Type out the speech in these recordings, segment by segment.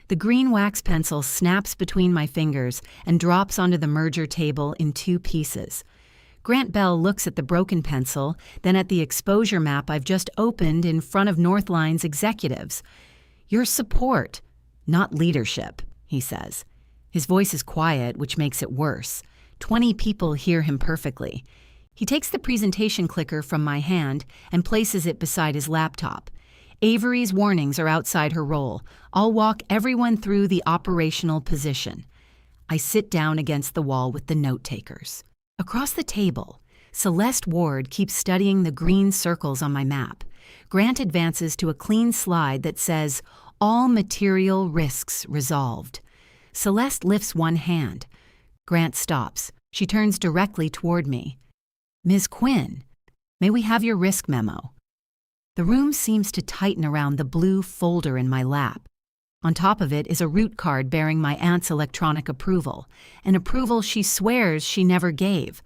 The green wax pencil snaps between my fingers and drops onto the merger table in 2 pieces. Grant Bell looks at the broken pencil, then at the exposure map I've just opened in front of Northline's executives. "Your support, not leadership," he says. His voice is quiet, which makes it worse. 20 people hear him perfectly. He takes the presentation clicker from my hand and places it beside his laptop. "Avery's warnings are outside her role. I'll walk everyone through the operational position." I sit down against the wall with the note-takers. Across the table, Celeste Ward keeps studying the green circles on my map. Grant advances to a clean slide that says, "All material risks resolved." Celeste lifts one hand. Grant stops. She turns directly toward me. "Ms. Quinn, may we have your risk memo?" The room seems to tighten around the blue folder in my lap. On top of it is a route card bearing my aunt's electronic approval, an approval she swears she never gave.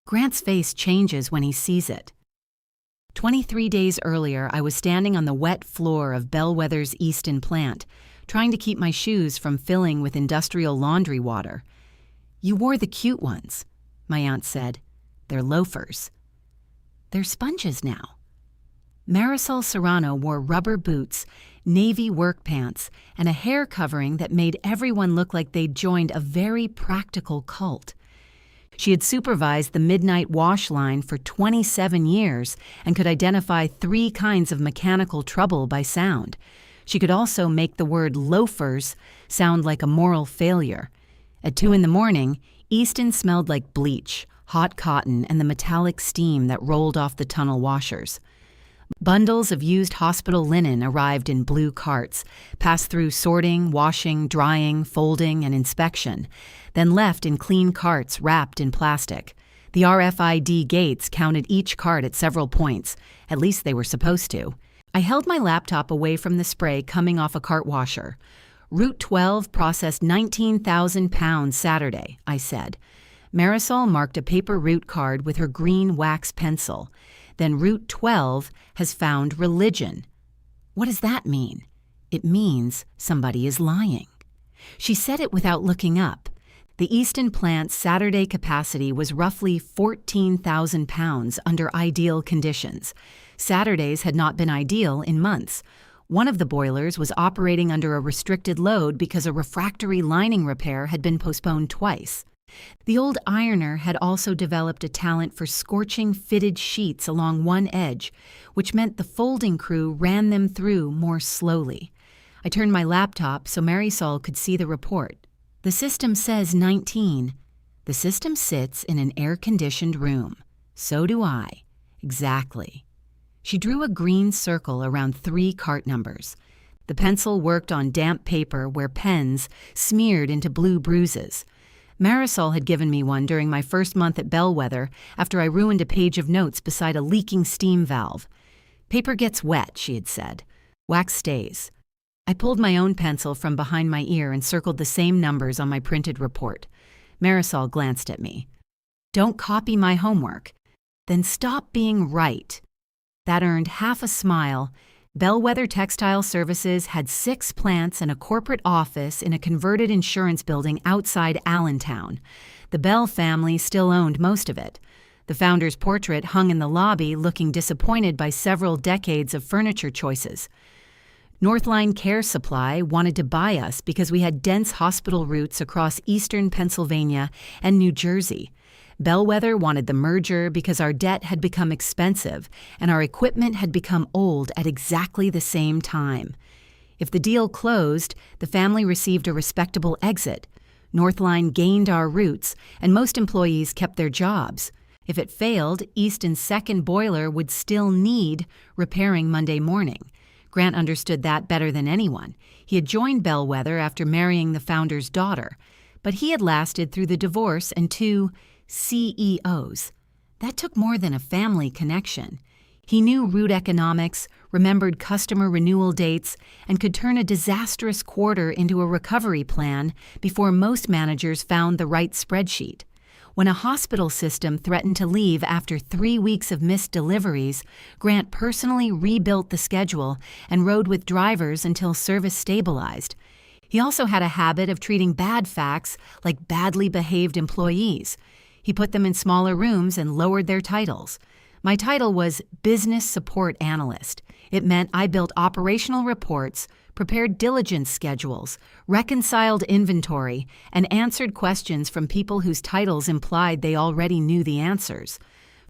Grant's face changes when he sees it. 23 days earlier, I was standing on the wet floor of Bellwether's Easton plant, trying to keep my shoes from filling with industrial laundry water. "You wore the cute ones," my aunt said. "They're loafers." "They're sponges now." Marisol Serrano wore rubber boots, navy work pants, and a hair covering that made everyone look like they'd joined a very practical cult. She had supervised the midnight wash line for 27 years and could identify 3 kinds of mechanical trouble by sound. She could also make the word loafers sound like a moral failure. At 2 in the morning, Easton smelled like bleach, hot cotton, and the metallic steam that rolled off the tunnel washers. Bundles of used hospital linen arrived in blue carts, passed through sorting, washing, drying, folding, and inspection, then left in clean carts wrapped in plastic. The RFID gates counted each cart at several points. At least they were supposed to. I held my laptop away from the spray coming off a cart washer. "Route 12 processed 19,000 pounds Saturday," I said. Marisol marked a paper route card with her green wax pencil. Then Route 12 has found religion. What does that mean? It means somebody is lying. She said it without looking up. The Easton plant's Saturday capacity was roughly 14,000 pounds under ideal conditions. Saturdays had not been ideal in months. One of the boilers was operating under a restricted load because a refractory lining repair had been postponed twice. The old ironer had also developed a talent for scorching fitted sheets along one edge, which meant the folding crew ran them through more slowly. I turned my laptop so Marisol could see the report. "The system says 19. The system sits in an air-conditioned room. So do I. Exactly." She drew a green circle around 3 cart numbers. The pencil worked on damp paper where pens smeared into blue bruises. Marisol had given me one during my first month at Bellwether after I ruined a page of notes beside a leaking steam valve. "Paper gets wet," she had said. "Wax stays." I pulled my own pencil from behind my ear and circled the same numbers on my printed report. Marisol glanced at me. "Don't copy my homework." "Then stop being right." That earned half a smile. Bellwether Textile Services had 6 plants and a corporate office in a converted insurance building outside Allentown. The Bell family still owned most of it. The founder's portrait hung in the lobby, looking disappointed by several decades of furniture choices. Northline Care Supply wanted to buy us because we had dense hospital routes across eastern Pennsylvania and New Jersey. Bellwether wanted the merger because our debt had become expensive and our equipment had become old at exactly the same time. If the deal closed, the family received a respectable exit. Northline gained our routes, and most employees kept their jobs. If it failed, Easton's second boiler would still need repairing Monday morning. Grant understood that better than anyone. He had joined Bellwether after marrying the founder's daughter, but he had lasted through the divorce and 2 CEOs. That took more than a family connection. He knew route economics, remembered customer renewal dates, and could turn a disastrous quarter into a recovery plan before most managers found the right spreadsheet. When a hospital system threatened to leave after 3 weeks of missed deliveries, Grant personally rebuilt the schedule and rode with drivers until service stabilized. He also had a habit of treating bad facts like badly behaved employees. He put them in smaller rooms and lowered their titles. My title was Business Support Analyst. It meant I built operational reports, prepared diligence schedules, reconciled inventory, and answered questions from people whose titles implied they already knew the answers.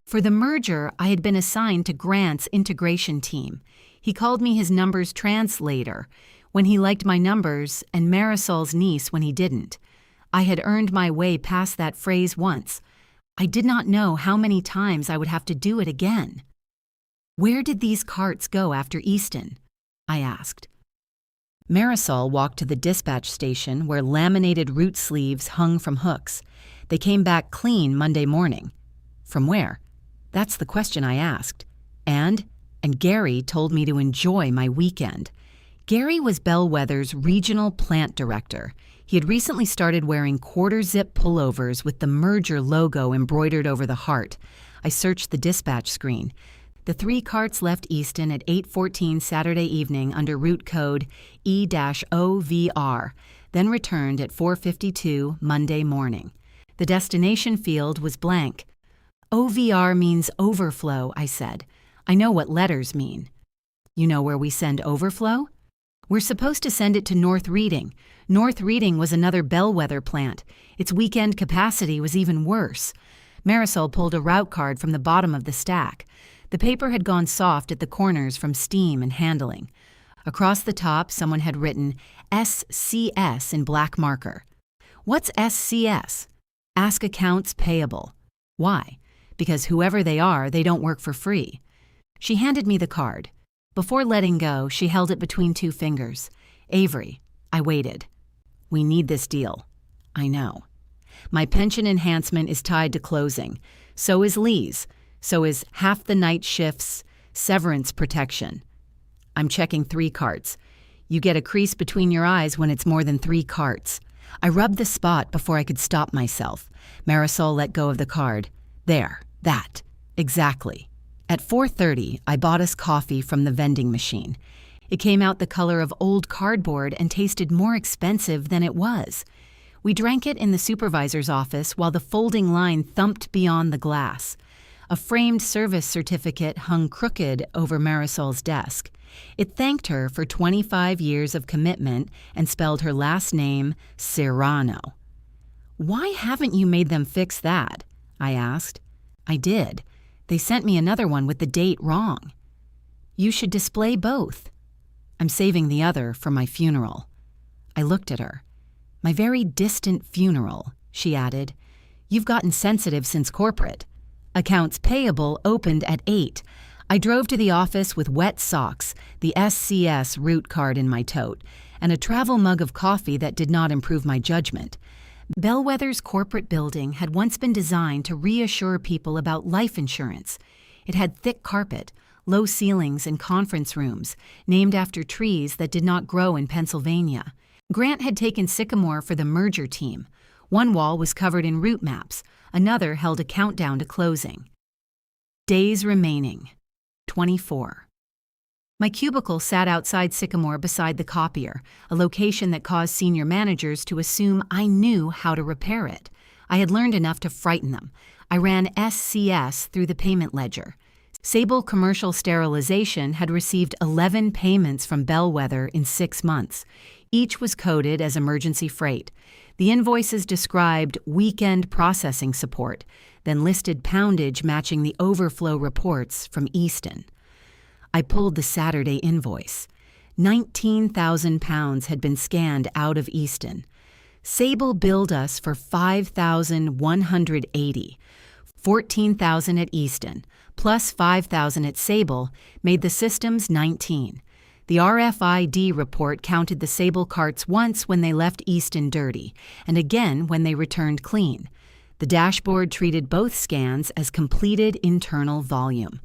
For the merger, I had been assigned to Grant's integration team. He called me his numbers translator when he liked my numbers and Marisol's niece when he didn't. I had earned my way past that phrase once. I did not know how many times I would have to do it again. "Where did these carts go after Easton?" I asked. Marisol walked to the dispatch station where laminated root sleeves hung from hooks. They came back clean Monday morning. From where? That's the question I asked. And Gary told me to enjoy my weekend. Gary was Bellwether's regional plant director. He had recently started wearing quarter-zip pullovers with the merger logo embroidered over the heart. I searched the dispatch screen. The 3 carts left Easton at 8:14 Saturday evening under route code E-OVR, then returned at 4:52 Monday morning. The destination field was blank. OVR means overflow, I said. I know what letters mean. You know where we send overflow? We're supposed to send it to North Reading. North Reading was another Bellwether plant. Its weekend capacity was even worse. Marisol pulled a route card from the bottom of the stack. The paper had gone soft at the corners from steam and handling. Across the top, someone had written SCS in black marker. What's SCS? Ask Accounts Payable. Why? Because whoever they are, they don't work for free. She handed me the card. Before letting go, she held it between 2 fingers. Avery, I waited. We need this deal. I know. My pension enhancement is tied to closing. So is Lee's. So is half the night shifts, severance protection. I'm checking 3 carts. You get a crease between your eyes when it's more than 3 carts. I rubbed the spot before I could stop myself. Marisol let go of the card. There, that, exactly. At 4:30, I bought us coffee from the vending machine. It came out the color of old cardboard and tasted more expensive than it was. We drank it in the supervisor's office while the folding line thumped beyond the glass. A framed service certificate hung crooked over Marisol's desk. It thanked her for 25 years of commitment and spelled her last name Serrano. "Why haven't you made them fix that?" I asked. "I did. They sent me another one with the date wrong." "You should display both." "I'm saving the other for my funeral." I looked at her. "My very distant funeral," she added. "You've gotten sensitive since corporate." Accounts Payable opened at 8. I drove to the office with wet socks, the SCS route card in my tote, and a travel mug of coffee that did not improve my judgment. Bellwether's corporate building had once been designed to reassure people about life insurance. It had thick carpet, low ceilings, and conference rooms, named after trees that did not grow in Pennsylvania. Grant had taken sycamore for the merger team. One wall was covered in route maps. Another held a countdown to closing. Days remaining. 24. My cubicle sat outside Sycamore beside the copier, a location that caused senior managers to assume I knew how to repair it. I had learned enough to frighten them. I ran SCS through the payment ledger. Sable Commercial Sterilization had received 11 payments from Bellwether in 6 months. Each was coded as emergency freight. The invoices described weekend processing support, then listed poundage matching the overflow reports from Easton. I pulled the Saturday invoice. 19,000 pounds had been scanned out of Easton. Sable billed us for 5,180. 14,000 at Easton, plus 5,000 at Sable, made the systems 19. The RFID report counted the Sable carts once when they left Easton dirty, and again when they returned clean. The dashboard treated both scans as completed internal volume.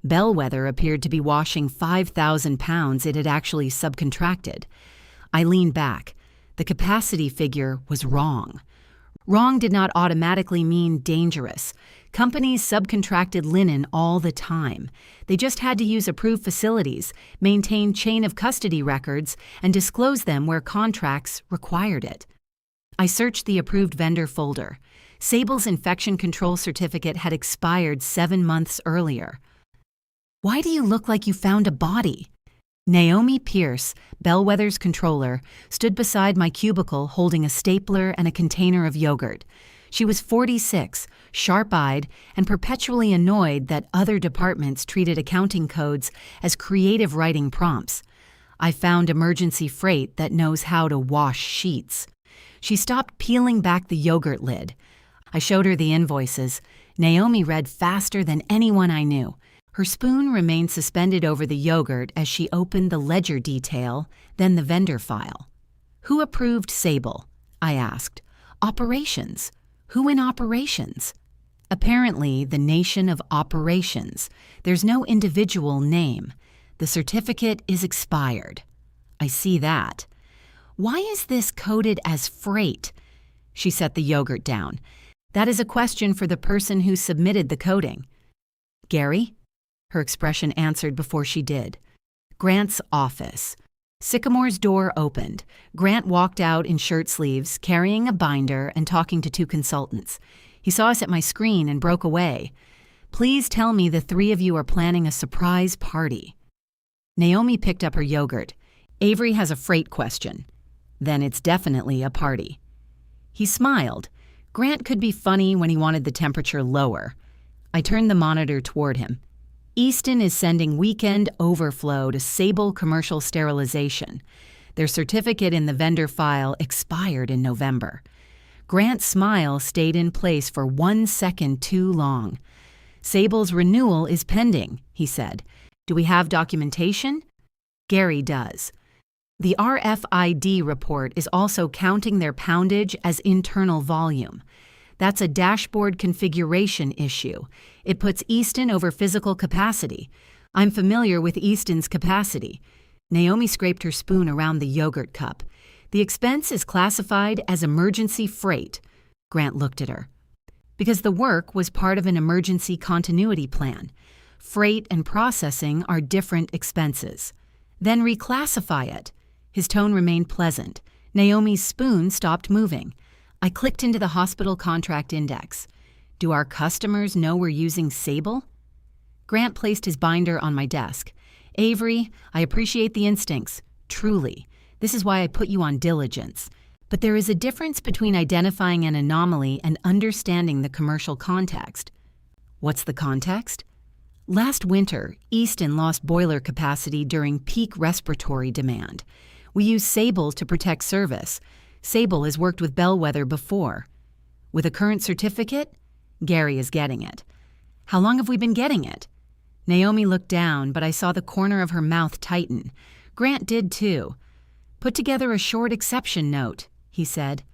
Bellwether appeared to be washing 5,000 pounds it had actually subcontracted. I leaned back. The capacity figure was wrong. Wrong did not automatically mean dangerous. Companies subcontracted linen all the time. They just had to use approved facilities, maintain chain of custody records, and disclose them where contracts required it. I searched the approved vendor folder. Sable's infection control certificate had expired 7 months earlier. "Why do you look like you found a body?" Naomi Pierce, Bellwether's controller, stood beside my cubicle holding a stapler and a container of yogurt. She was 46, sharp-eyed, and perpetually annoyed that other departments treated accounting codes as creative writing prompts. I found emergency freight that knows how to wash sheets. She stopped peeling back the yogurt lid. I showed her the invoices. Naomi read faster than anyone I knew. Her spoon remained suspended over the yogurt as she opened the ledger detail, then the vendor file. "Who approved Sable?" I asked. "Operations. Who in operations?" "Apparently, the nation of operations. There's no individual name. The certificate is expired." "I see that." "Why is this coded as freight?" She set the yogurt down. "That is a question for the person who submitted the coding." "Gary?" Her expression answered before she did. "Grant's office." Sycamore's door opened. Grant walked out in shirt sleeves, carrying a binder and talking to 2 consultants. He saw us at my screen and broke away. "Please tell me the 3 of you are planning a surprise party." Naomi picked up her yogurt. "Avery has a freight question." "Then it's definitely a party." He smiled. Grant could be funny when he wanted the temperature lower. I turned the monitor toward him. "Easton is sending weekend overflow to Sable Commercial Sterilization. Their certificate in the vendor file expired in November." Grant's smile stayed in place for 1 second too long. "Sable's renewal is pending," he said. "Do we have documentation?" Gary does. "The RFID report is also counting their poundage as internal volume. That's a dashboard configuration issue. It puts Easton over physical capacity. I'm familiar with Easton's capacity." Naomi scraped her spoon around the yogurt cup. "The expense is classified as emergency freight." Grant looked at her. "Because the work was part of an emergency continuity plan. Freight and processing are different expenses." "Then reclassify it." His tone remained pleasant. Naomi's spoon stopped moving. I clicked into the hospital contract index. "Do our customers know we're using Sable?" Grant placed his binder on my desk. "Avery, I appreciate the instincts. Truly. This is why I put you on diligence. But there is a difference between identifying an anomaly and understanding the commercial context." "What's the context?" "Last winter, Easton lost boiler capacity during peak respiratory demand. We use Sable to protect service. Sable has worked with Bellwether before." "With a current certificate?" Gary is getting it. "How long have we been getting it?" Naomi looked down, but I saw the corner of her mouth tighten. Grant did too. "Put together a short exception note," he said.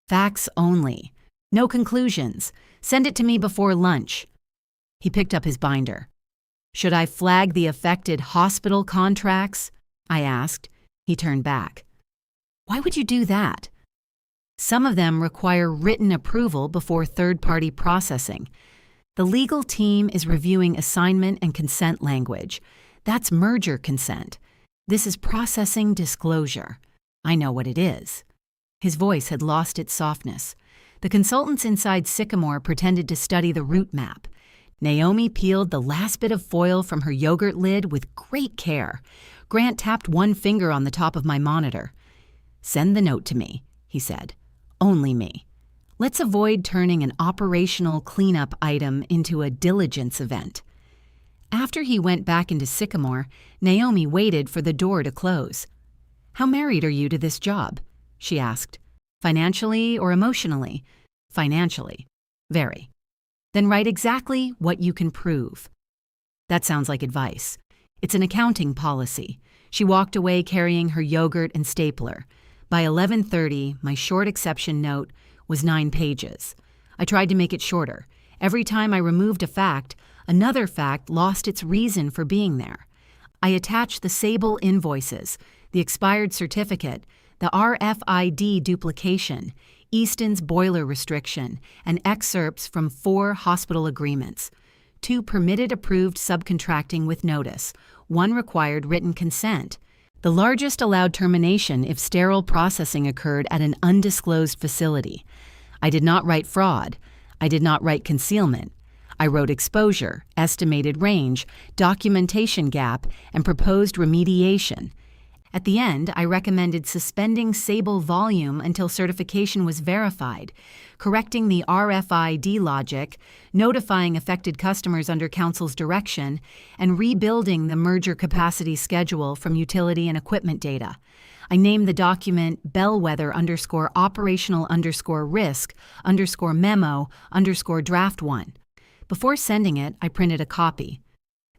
"Facts only. No conclusions. Send it to me before lunch." He picked up his binder. "Should I flag the affected hospital contracts?" I asked. He turned back. "Why would you do that?" "Some of them require written approval before third-party processing. The legal team is reviewing assignment and consent language. That's merger consent. This is processing disclosure. I know what it is." His voice had lost its softness. The consultants inside Sycamore pretended to study the route map. Naomi peeled the last bit of foil from her yogurt lid with great care. Grant tapped one finger on the top of my monitor. "Send the note to me," he said. "Only me. Let's avoid turning an operational cleanup item into a diligence event." After he went back into Sycamore, Naomi waited for the door to close. "How married are you to this job?" she asked. "Financially or emotionally?" "Financially." "Very." "Then write exactly what you can prove." "That sounds like advice. It's an accounting policy." She walked away carrying her yogurt and stapler. By 11:30, my short exception note was 9 pages. I tried to make it shorter. Every time I removed a fact, another fact lost its reason for being there. I attached the Sable invoices, the expired certificate, the RFID duplication, Easton's boiler restriction, and excerpts from 4 hospital agreements. 2 permitted approved subcontracting with notice. 1 required written consent. The largest allowed termination if sterile processing occurred at an undisclosed facility. I did not write fraud. I did not write concealment. I wrote exposure, estimated range, documentation gap, and proposed remediation. At the end, I recommended suspending Sable volume until certification was verified, correcting the RFID logic, notifying affected customers under Council's direction, and rebuilding the merger capacity schedule from utility and equipment data. I named the document Bellwether_operational_risk_memo_draft1. Before sending it, I printed a copy.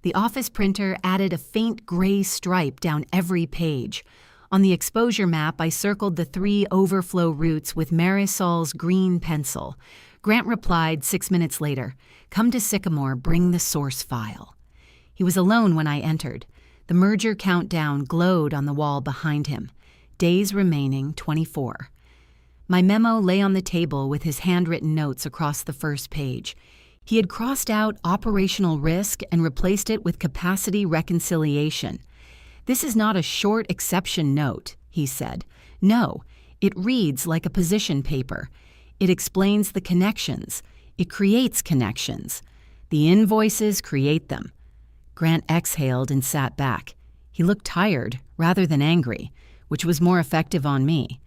The office printer added a faint gray stripe down every page. On the exposure map, I circled the 3 overflow routes with Marisol's green pencil. Grant replied 6 minutes later, "Come to Sycamore, bring the source file." He was alone when I entered. The merger countdown glowed on the wall behind him. Days remaining, 24. My memo lay on the table with his handwritten notes across the first page. He had crossed out operational risk and replaced it with capacity reconciliation. "This is not a short exception note," he said. "No, it reads like a position paper. It explains the connections. It creates connections. The invoices create them." Grant exhaled and sat back. He looked tired rather than angry, which was more effective on me.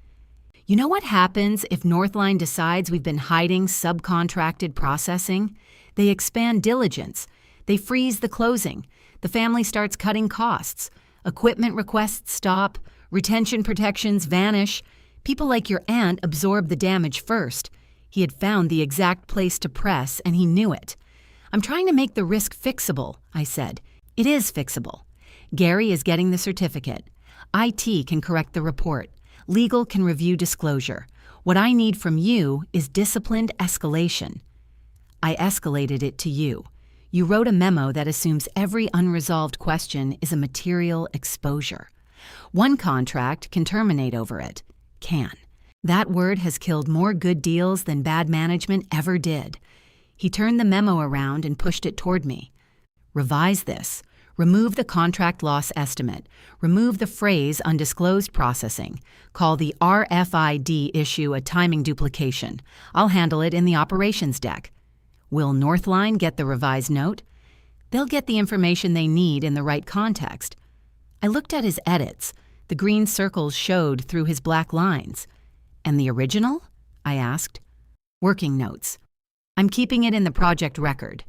"You know what happens if Northline decides we've been hiding subcontracted processing? They expand diligence. They freeze the closing. The family starts cutting costs. Equipment requests stop. Retention protections vanish. People like your aunt absorb the damage first. He had found the exact place to press, and he knew it. I'm trying to make the risk fixable," I said. "It is fixable. Gary is getting the certificate. IT can correct the report. Legal can review disclosure. What I need from you is disciplined escalation." I escalated it to you. You wrote a memo that assumes every unresolved question is a material exposure. One contract can terminate over it. Can. That word has killed more good deals than bad management ever did. He turned the memo around and pushed it toward me. "Revise this. Remove the contract loss estimate. Remove the phrase undisclosed processing. Call the RFID issue a timing duplication. I'll handle it in the operations deck." Will Northline get the revised note? They'll get the information they need in the right context. I looked at his edits. The green circles showed through his black lines. "And the original?" I asked. "Working notes. I'm keeping it in the project record."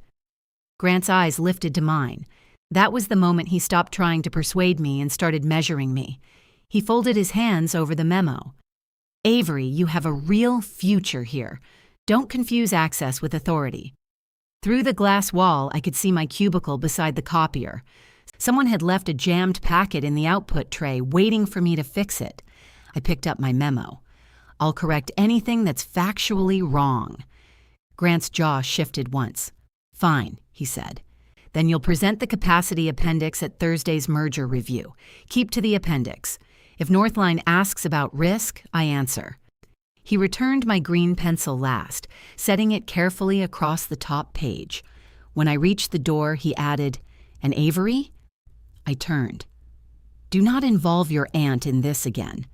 Grant's eyes lifted to mine. That was the moment he stopped trying to persuade me and started measuring me. He folded his hands over the memo. "Avery, you have a real future here. Don't confuse access with authority." Through the glass wall, I could see my cubicle beside the copier. Someone had left a jammed packet in the output tray, waiting for me to fix it. I picked up my memo. "I'll correct anything that's factually wrong." Grant's jaw shifted once. "Fine," he said. "Then you'll present the capacity appendix at Thursday's merger review. Keep to the appendix. If Northline asks about risk, I answer." He returned my green pencil last, setting it carefully across the top page. When I reached the door, he added, "And Avery?" I turned. "Do not involve your aunt in this again."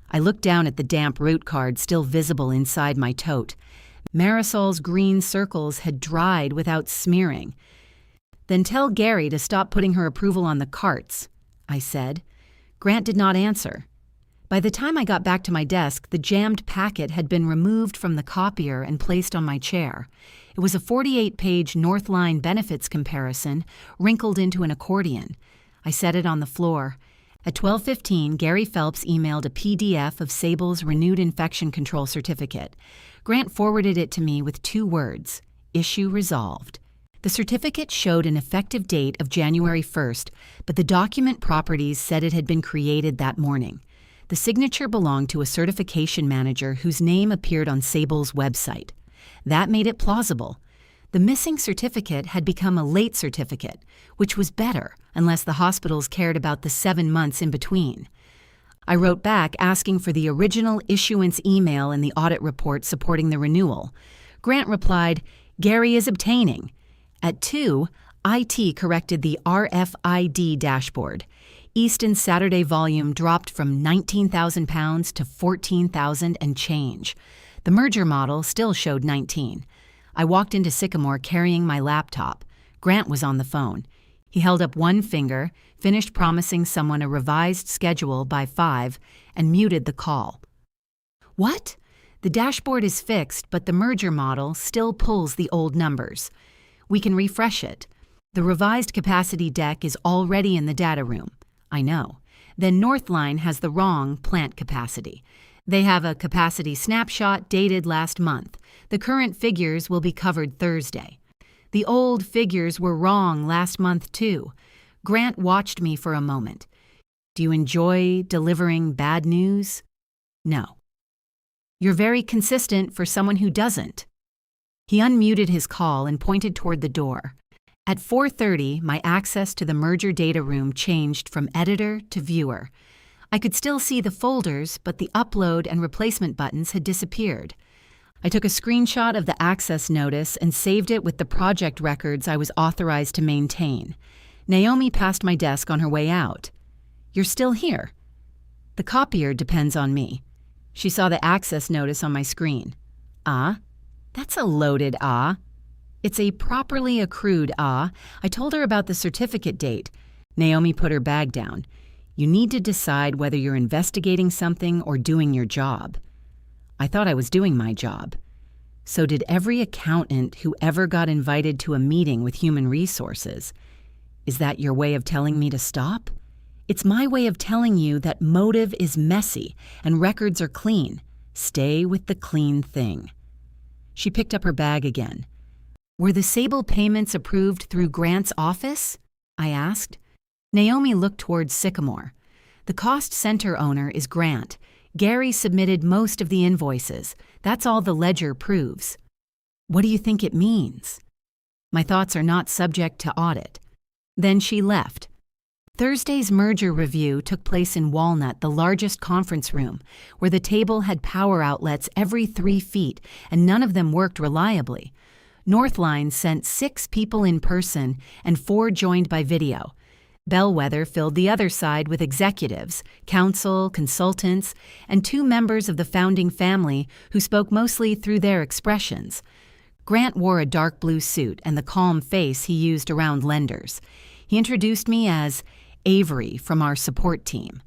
I looked down at the damp route card still visible inside my tote. Marisol's green circles had dried without smearing. "Then tell Gary to stop putting her approval on the carts," I said. Grant did not answer. By the time I got back to my desk, the jammed packet had been removed from the copier and placed on my chair. It was a 48-page Northline benefits comparison, wrinkled into an accordion. I set it on the floor. At 12:15, Gary Phelps emailed a PDF of Sable's renewed infection control certificate. Grant forwarded it to me with 2 words, "Issue resolved." The certificate showed an effective date of January 1st, but the document properties said it had been created that morning. The signature belonged to a certification manager whose name appeared on Sable's website. That made it plausible. The missing certificate had become a late certificate, which was better unless the hospitals cared about the 7 months in between. I wrote back asking for the original issuance email and the audit report supporting the renewal. Grant replied, "Gary is obtaining." At 2, IT corrected the RFID dashboard. Easton's Saturday volume dropped from 19,000 pounds to 14,000 and change. The merger model still showed 19. I walked into Sycamore carrying my laptop. Grant was on the phone. He held up one finger, finished promising someone a revised schedule by 5, and muted the call. "What? The dashboard is fixed, but the merger model still pulls the old numbers. We can refresh it. The revised capacity deck is already in the data room." "I know. Then Northline has the wrong plant capacity. They have a capacity snapshot dated last month. The current figures will be covered Thursday." "The old figures were wrong last month, too." Grant watched me for a moment. "Do you enjoy delivering bad news?" "No." "You're very consistent for someone who doesn't." He unmuted his call and pointed toward the door. At 4:30, my access to the merger data room changed from editor to viewer. I could still see the folders, but the upload and replacement buttons had disappeared. I took a screenshot of the access notice and saved it with the project records I was authorized to maintain. Naomi passed my desk on her way out. "You're still here?" "The copier depends on me." She saw the access notice on my screen. "Ah? That's a loaded ah." "It's a properly accrued ah." I told her about the certificate date. Naomi put her bag down. "You need to decide whether you're investigating something or doing your job." I thought I was doing my job. So did every accountant who ever got invited to a meeting with human resources. Is that your way of telling me to stop? It's my way of telling you that motive is messy and records are clean. Stay with the clean thing. She picked up her bag again. "Were the Sable payments approved through Grant's office?" I asked. Naomi looked towards Sycamore. "The cost center owner is Grant. Gary submitted most of the invoices. That's all the ledger proves." "What do you think it means?" "My thoughts are not subject to audit." Then she left. Thursday's merger review took place in Walnut, the largest conference room, where the table had power outlets every 3 feet, and none of them worked reliably. Northline sent 6 people in person and 4 joined by video. Bellwether filled the other side with executives, counsel, consultants, and 2 members of the founding family who spoke mostly through their expressions. Grant wore a dark blue suit and the calm face he used around lenders. He introduced me as Avery from our support team.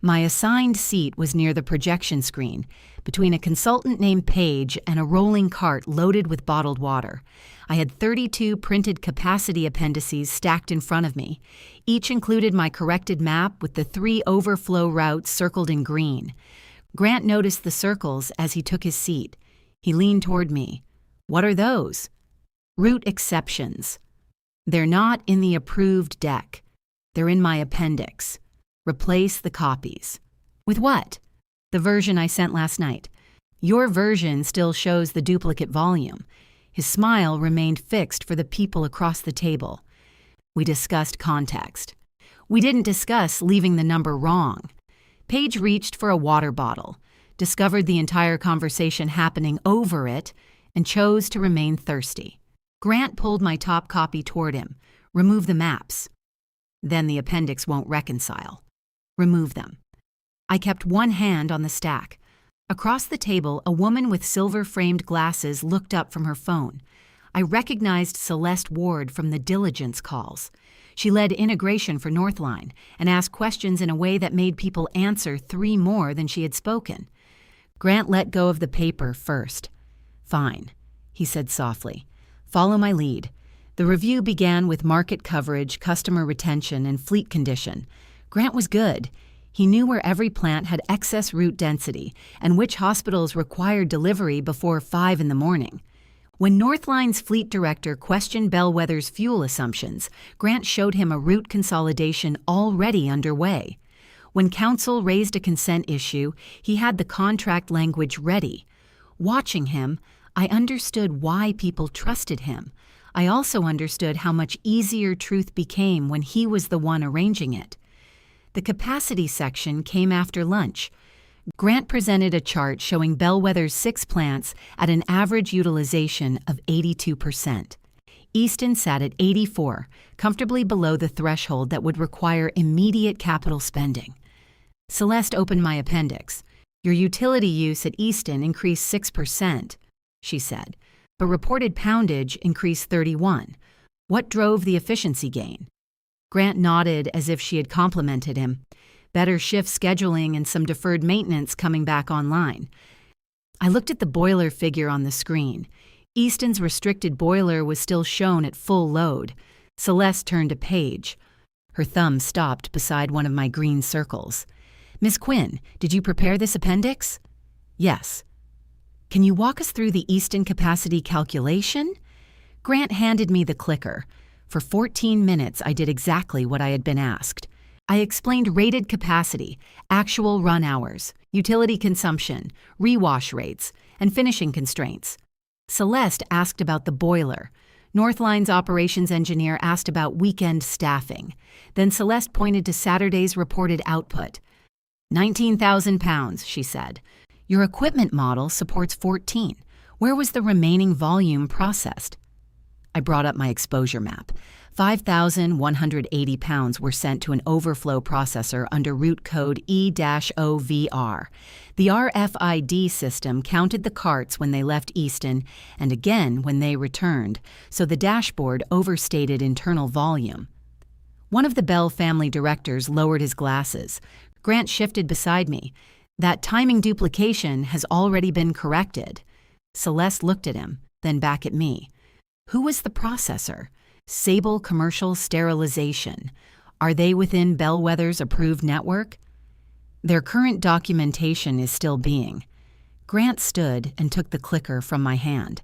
My assigned seat was near the projection screen, between a consultant named Paige and a rolling cart loaded with bottled water. I had 32 printed capacity appendices stacked in front of me. Each included my corrected map with the 3 overflow routes circled in green. Grant noticed the circles as he took his seat. He leaned toward me. "What are those?" "Route exceptions." "They're not in the approved deck. They're in my appendix. Replace the copies." "With what?" "The version I sent last night. Your version still shows the duplicate volume." His smile remained fixed for the people across the table. We discussed context. We didn't discuss leaving the number wrong. Paige reached for a water bottle, discovered the entire conversation happening over it, and chose to remain thirsty. Grant pulled my top copy toward him. "Remove the maps." "Then the appendix won't reconcile." "Remove them." I kept one hand on the stack. Across the table, a woman with silver-framed glasses looked up from her phone. I recognized Celeste Ward from the diligence calls. She led integration for Northline and asked questions in a way that made people answer 3 more than she had spoken. Grant let go of the paper first. "Fine," he said softly. "Follow my lead." The review began with market coverage, customer retention, and fleet condition. Grant was good. He knew where every plant had excess route density and which hospitals required delivery before 5 in the morning. When Northline's fleet director questioned Bellwether's fuel assumptions, Grant showed him a route consolidation already underway. When counsel raised a consent issue, he had the contract language ready. Watching him, I understood why people trusted him. I also understood how much easier truth became when he was the one arranging it. The capacity section came after lunch. Grant presented a chart showing Bellwether's 6 plants at an average utilization of 82%. Easton sat at 84, comfortably below the threshold that would require immediate capital spending. Celeste opened my appendix. "Your utility use at Easton increased 6%, she said, but reported poundage increased 31. What drove the efficiency gain?" Grant nodded as if she had complimented him. "Better shift scheduling and some deferred maintenance coming back online." I looked at the boiler figure on the screen. Easton's restricted boiler was still shown at full load. Celeste turned a page. Her thumb stopped beside one of my green circles. "Miss Quinn, did you prepare this appendix?" "Yes." "Can you walk us through the Easton capacity calculation?" Grant handed me the clicker. For 14 minutes, I did exactly what I had been asked. I explained rated capacity, actual run hours, utility consumption, rewash rates, and finishing constraints. Celeste asked about the boiler. Northline's operations engineer asked about weekend staffing. Then Celeste pointed to Saturday's reported output. 19,000 pounds, she said. "Your equipment model supports 14. Where was the remaining volume processed?" I brought up my exposure map. 5,180 pounds were sent to an overflow processor under route code E-OVR. The RFID system counted the carts when they left Easton and again when they returned, so the dashboard overstated internal volume. One of the Bell family directors lowered his glasses. Grant shifted beside me. "That timing duplication has already been corrected." Celeste looked at him, then back at me. "Who was the processor?" "Sable Commercial Sterilization. Are they within Bellwether's approved network?" "Their current documentation is still being." Grant stood and took the clicker from my hand.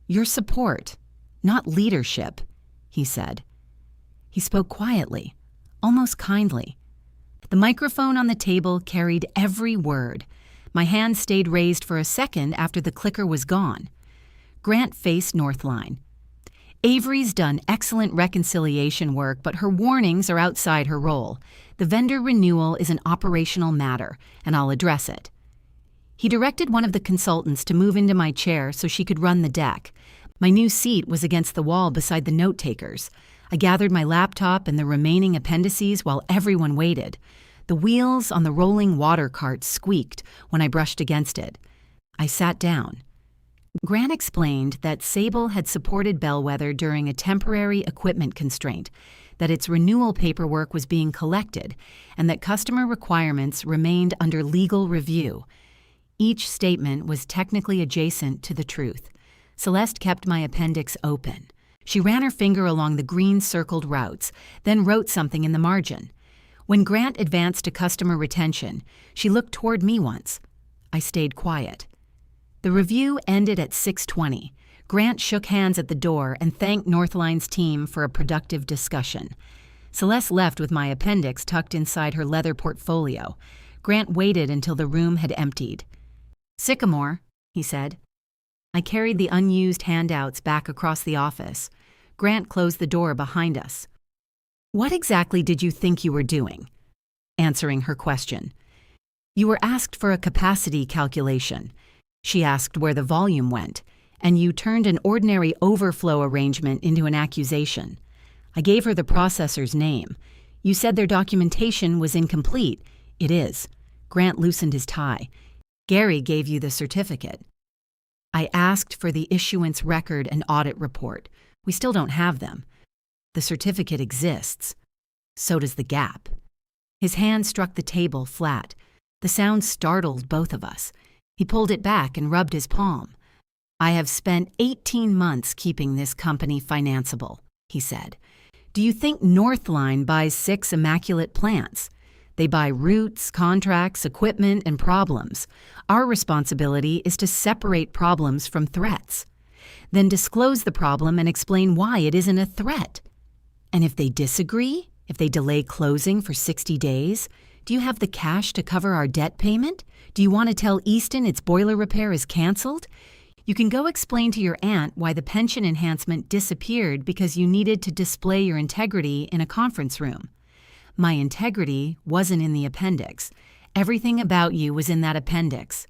"Your support, not leadership," he said. He spoke quietly, almost kindly. The microphone on the table carried every word. My hand stayed raised for a second after the clicker was gone. Grant faced Northline. "Avery's done excellent reconciliation work, but her warnings are outside her role. The vendor renewal is an operational matter, and I'll address it." He directed one of the consultants to move into my chair so she could run the deck. My new seat was against the wall beside the note-takers. I gathered my laptop and the remaining appendices while everyone waited. The wheels on the rolling water cart squeaked when I brushed against it. I sat down. Grant explained that Sable had supported Bellwether during a temporary equipment constraint, that its renewal paperwork was being collected, and that customer requirements remained under legal review. Each statement was technically adjacent to the truth. Celeste kept my appendix open. She ran her finger along the green circled routes, then wrote something in the margin. When Grant advanced to customer retention, she looked toward me once. I stayed quiet. The review ended at 6:20. Grant shook hands at the door and thanked Northline's team for a productive discussion. Celeste left with my appendix tucked inside her leather portfolio. Grant waited until the room had emptied. "Sycamore," he said. I carried the unused handouts back across the office. Grant closed the door behind us. "What exactly did you think you were doing?" Answering her question. "You were asked for a capacity calculation." She asked where the volume went, and you turned an ordinary overflow arrangement into an accusation. I gave her the processor's name. You said their documentation was incomplete. It is. Grant loosened his tie. Gary gave you the certificate. I asked for the issuance record and audit report. We still don't have them. The certificate exists. So does the gap. His hand struck the table flat. The sound startled both of us. He pulled it back and rubbed his palm. "I have spent 18 months keeping this company financeable," he said. "Do you think Northline buys 6 immaculate plants? They buy routes, contracts, equipment, and problems. Our responsibility is to separate problems from threats. Then disclose the problem and explain why it isn't a threat. And if they disagree, if they delay closing for 60 days, do you have the cash to cover our debt payment? Do you want to tell Easton its boiler repair is canceled? You can go explain to your aunt why the pension enhancement disappeared because you needed to display your integrity in a conference room. My integrity wasn't in the appendix. Everything about you was in that appendix.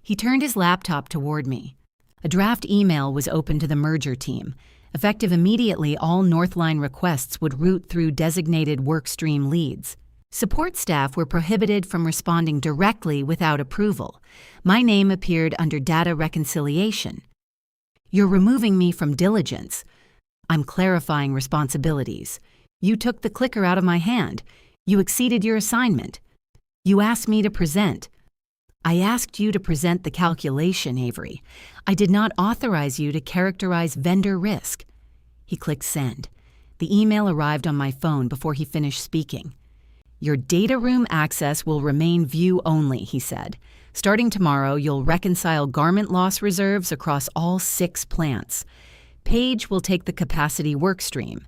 He turned his laptop toward me. A draft email was open to the merger team. Effective immediately, all Northline requests would route through designated workstream leads. Support staff were prohibited from responding directly without approval. My name appeared under data reconciliation. You're removing me from diligence. I'm clarifying responsibilities. You took the clicker out of my hand. You exceeded your assignment. You asked me to present. I asked you to present the calculation, Avery. I did not authorize you to characterize vendor risk. He clicked send. The email arrived on my phone before he finished speaking. Your data room access will remain view only, he said. Starting tomorrow, you'll reconcile garment loss reserves across all 6 plants. Paige will take the capacity workstream.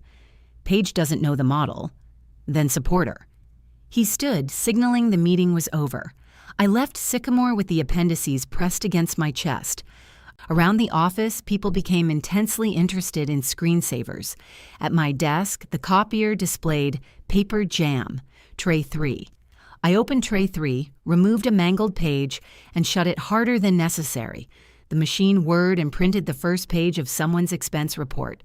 Paige doesn't know the model. Then support her. He stood, signaling the meeting was over. I left Sycamore with the appendices pressed against my chest. Around the office, people became intensely interested in screensavers. At my desk, the copier displayed Paper Jam, Tray 3. I opened Tray 3, removed a mangled page, and shut it harder than necessary. The machine whirred and printed the first page of someone's expense report.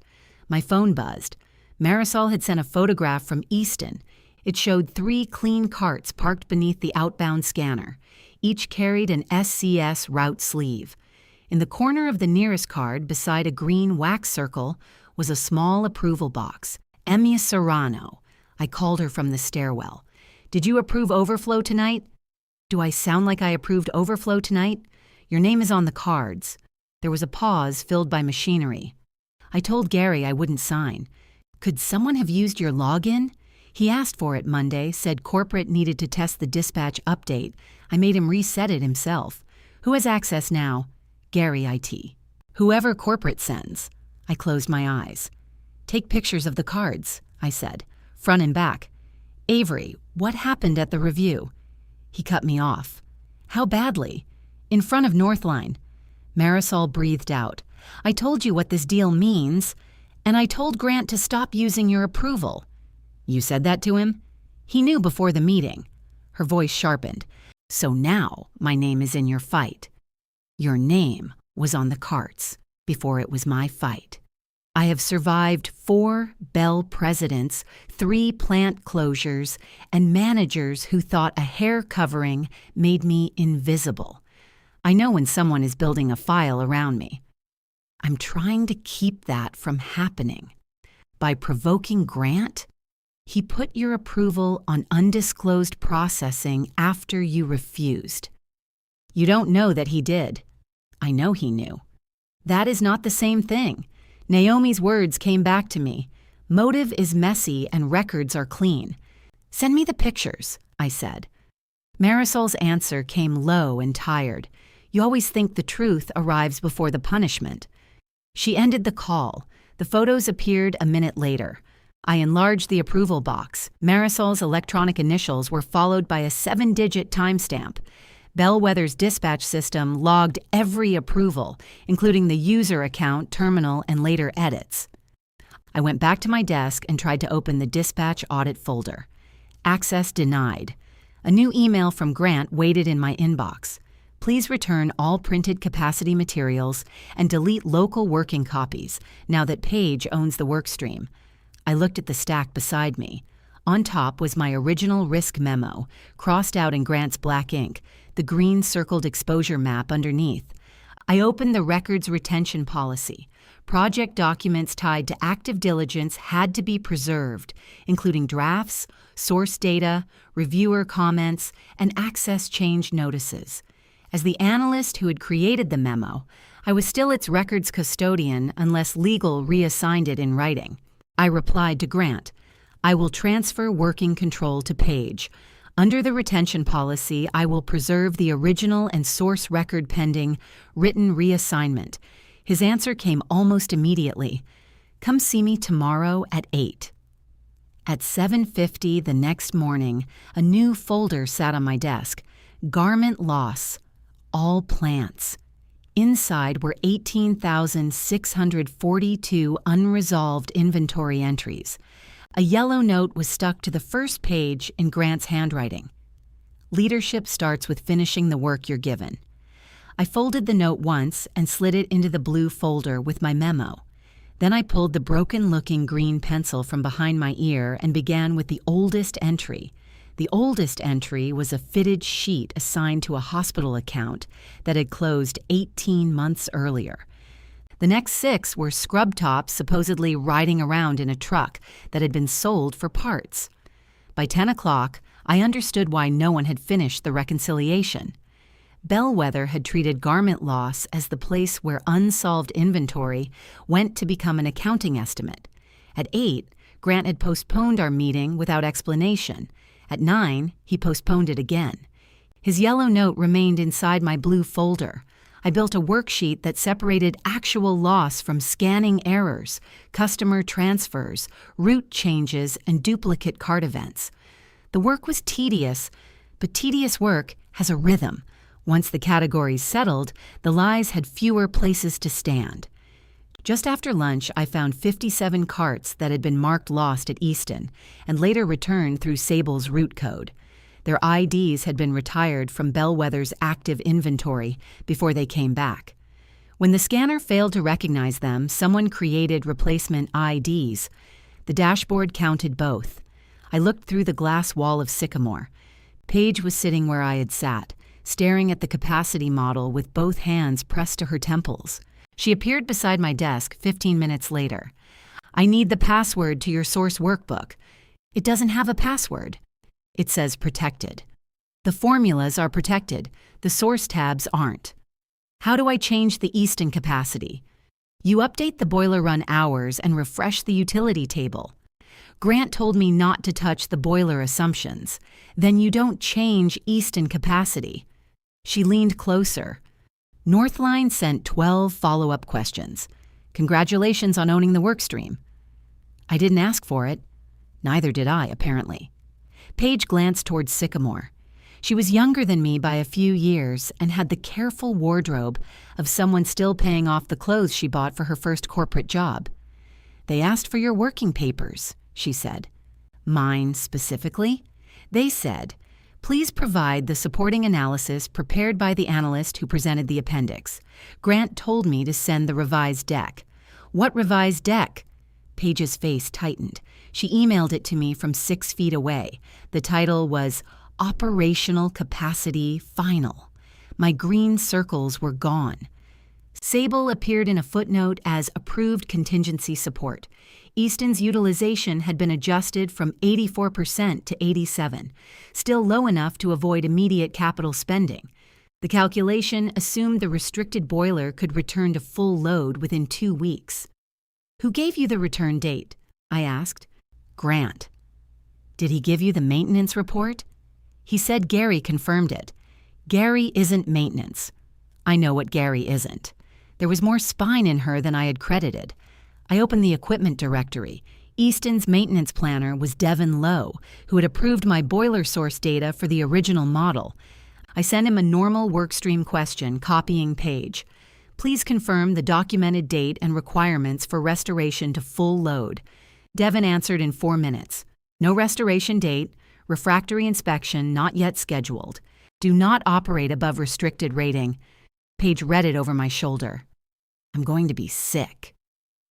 My phone buzzed. Marisol had sent a photograph from Easton. It showed 3 clean carts parked beneath the outbound scanner. Each carried an SCS route sleeve. In the corner of the nearest card, beside a green wax circle, was a small approval box. Emmy Serrano. I called her from the stairwell. Did you approve overflow tonight? Do I sound like I approved overflow tonight? Your name is on the cards. There was a pause filled by machinery. I told Gary I wouldn't sign. Could someone have used your login? He asked for it Monday, said corporate needed to test the dispatch update. I made him reset it himself. Who has access now? Gary IT. Whoever corporate sends. I closed my eyes. Take pictures of the cards, I said, front and back. Avery, what happened at the review? He cut me off. How badly? In front of Northline. Marisol breathed out. I told you what this deal means, and I told Grant to stop using your approval. You said that to him? He knew before the meeting. Her voice sharpened. So now my name is in your fight. Your name was on the carts before it was my fight. I have survived 4 Bell presidents, 3 plant closures, and managers who thought a hair covering made me invisible. I know when someone is building a file around me. I'm trying to keep that from happening. By provoking Grant, he put your approval on undisclosed processing after you refused. You don't know that he did. I know he knew. That is not the same thing. Naomi's words came back to me. Motive is messy and records are clean. Send me the pictures, I said. Marisol's answer came low and tired. You always think the truth arrives before the punishment. She ended the call. The photos appeared a minute later. I enlarged the approval box. Marisol's electronic initials were followed by a 7-digit timestamp. Bellwether's dispatch system logged every approval, including the user account, terminal, and later edits. I went back to my desk and tried to open the dispatch audit folder. Access denied. A new email from Grant waited in my inbox. Please return all printed capacity materials and delete local working copies now that Paige owns the workstream. I looked at the stack beside me. On top was my original risk memo, crossed out in Grant's black ink, the green circled exposure map underneath. I opened the records retention policy. Project documents tied to active diligence had to be preserved, including drafts, source data, reviewer comments, and access change notices. As the analyst who had created the memo, I was still its records custodian unless legal reassigned it in writing. I replied to Grant, I will transfer working control to Paige. Under the retention policy, I will preserve the original and source record pending written reassignment. His answer came almost immediately. Come see me tomorrow at 8. At 7:50 the next morning, a new folder sat on my desk. Garment loss. All plants. Inside were 18,642 unresolved inventory entries. A yellow note was stuck to the first page in Grant's handwriting. Leadership starts with finishing the work you're given. I folded the note once and slid it into the blue folder with my memo. Then I pulled the broken-looking green pencil from behind my ear and began with the oldest entry. The oldest entry was a fitted sheet assigned to a hospital account that had closed 18 months earlier. The next 6 were scrub tops supposedly riding around in a truck that had been sold for parts. By 10 o'clock, I understood why no one had finished the reconciliation. Bellwether had treated garment loss as the place where unsolved inventory went to become an accounting estimate. At 8, Grant had postponed our meeting without explanation. At 9, he postponed it again. His yellow note remained inside my blue folder. I built a worksheet that separated actual loss from scanning errors, customer transfers, route changes, and duplicate cart events. The work was tedious, but tedious work has a rhythm. Once the categories settled, the lies had fewer places to stand. Just after lunch, I found 57 carts that had been marked lost at Easton and later returned through Sable's route code. Their IDs had been retired from Bellwether's active inventory before they came back. When the scanner failed to recognize them, someone created replacement IDs. The dashboard counted both. I looked through the glass wall of Sycamore. Paige was sitting where I had sat, staring at the capacity model with both hands pressed to her temples. She appeared beside my desk 15 minutes later. "I need the password to your source workbook." "It doesn't have a password." "It says protected." "The formulas are protected. The source tabs aren't." "How do I change the Easton capacity?" "You update the boiler run hours and refresh the utility table." "Grant told me not to touch the boiler assumptions." "Then you don't change Easton capacity." She leaned closer. Northline sent 12 follow-up questions. "Congratulations on owning the workstream." I didn't ask for it. Neither did I, apparently. Paige glanced towards Sycamore. She was younger than me by a few years and had the careful wardrobe of someone still paying off the clothes she bought for her first corporate job. "They asked for your working papers," she said. "Mine specifically?" "They said, please provide the supporting analysis prepared by the analyst who presented the appendix. Grant told me to send the revised deck." "What revised deck?" Paige's face tightened. She emailed it to me from 6 feet away. The title was Operational Capacity Final. My green circles were gone. Sable appeared in a footnote as approved contingency support. Easton's utilization had been adjusted from 84% to 87%, still low enough to avoid immediate capital spending. The calculation assumed the restricted boiler could return to full load within 2 weeks. "Who gave you the return date?" I asked. "Grant." "Did he give you the maintenance report?" "He said Gary confirmed it." "Gary isn't maintenance." "I know what Gary isn't." There was more spine in her than I had credited. I opened the equipment directory. Easton's maintenance planner was Devin Lowe, who had approved my boiler source data for the original model. I sent him a normal workstream question, copying Paige. "Please confirm the documented date and requirements for restoration to full load." Devin answered in 4 minutes. "No restoration date. Refractory inspection not yet scheduled. Do not operate above restricted rating." Paige read it over my shoulder. "I'm going to be sick."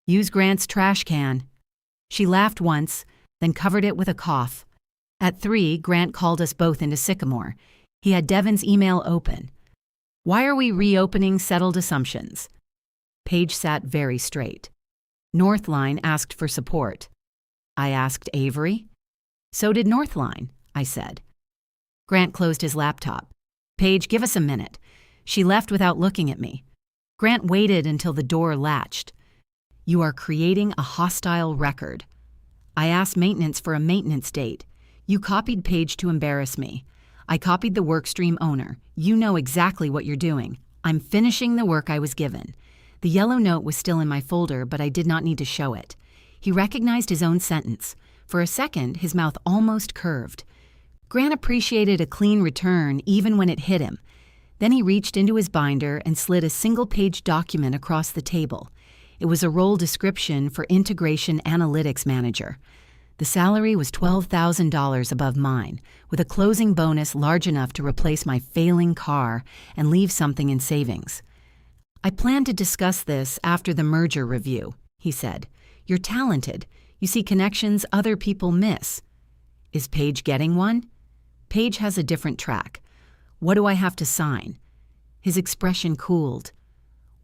"Use Grant's trash can." She laughed once, then covered it with a cough. At 3, Grant called us both into Sycamore. He had Devin's email open. "Why are we reopening settled assumptions?" Paige sat very straight. "Northline asked for support." I asked Avery. "So did Northline," I said. Grant closed his laptop. "Paige, give us a minute." She left without looking at me. Grant waited until the door latched. "You are creating a hostile record." I asked maintenance for a maintenance date. "You copied Paige to embarrass me." I copied the workstream owner. "You know exactly what you're doing." "I'm finishing the work I was given." The yellow note was still in my folder, but I did not need to show it. He recognized his own sentence. For a second, his mouth almost curved. Grant appreciated a clean return even when it hit him. Then he reached into his binder and slid a single-page document across the table. It was a role description for Integration Analytics Manager. The salary was $12,000 above mine, with a closing bonus large enough to replace my failing car and leave something in savings. "I plan to discuss this after the merger review," he said. "You're talented. You see connections other people miss." "Is Paige getting one?" "Paige has a different track. What do I have to sign?" His expression cooled.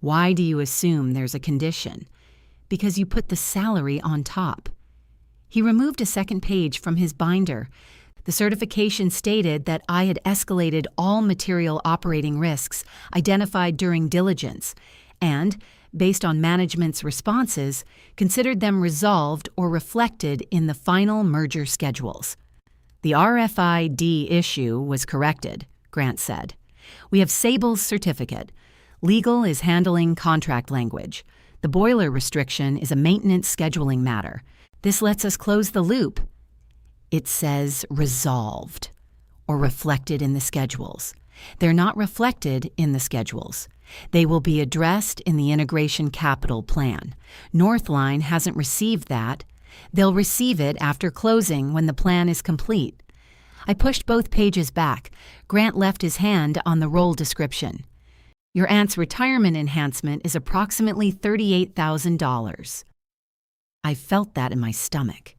"Why do you assume there's a condition?" "Because you put the salary on top." He removed a second page from his binder. The certification stated that I had escalated all material operating risks identified during diligence and, based on management's responses, considered them resolved or reflected in the final merger schedules. "The RFID issue was corrected," Grant said. "We have Sable's certificate. Legal is handling contract language. The boiler restriction is a maintenance scheduling matter. This lets us close the loop." "It says resolved or reflected in the schedules. They're not reflected in the schedules. They will be addressed in the integration capital plan. Northline hasn't received that. They'll receive it after closing when the plan is complete." I pushed both pages back. Grant left his hand on the role description. "Your aunt's retirement enhancement is approximately $38,000. I felt that in my stomach.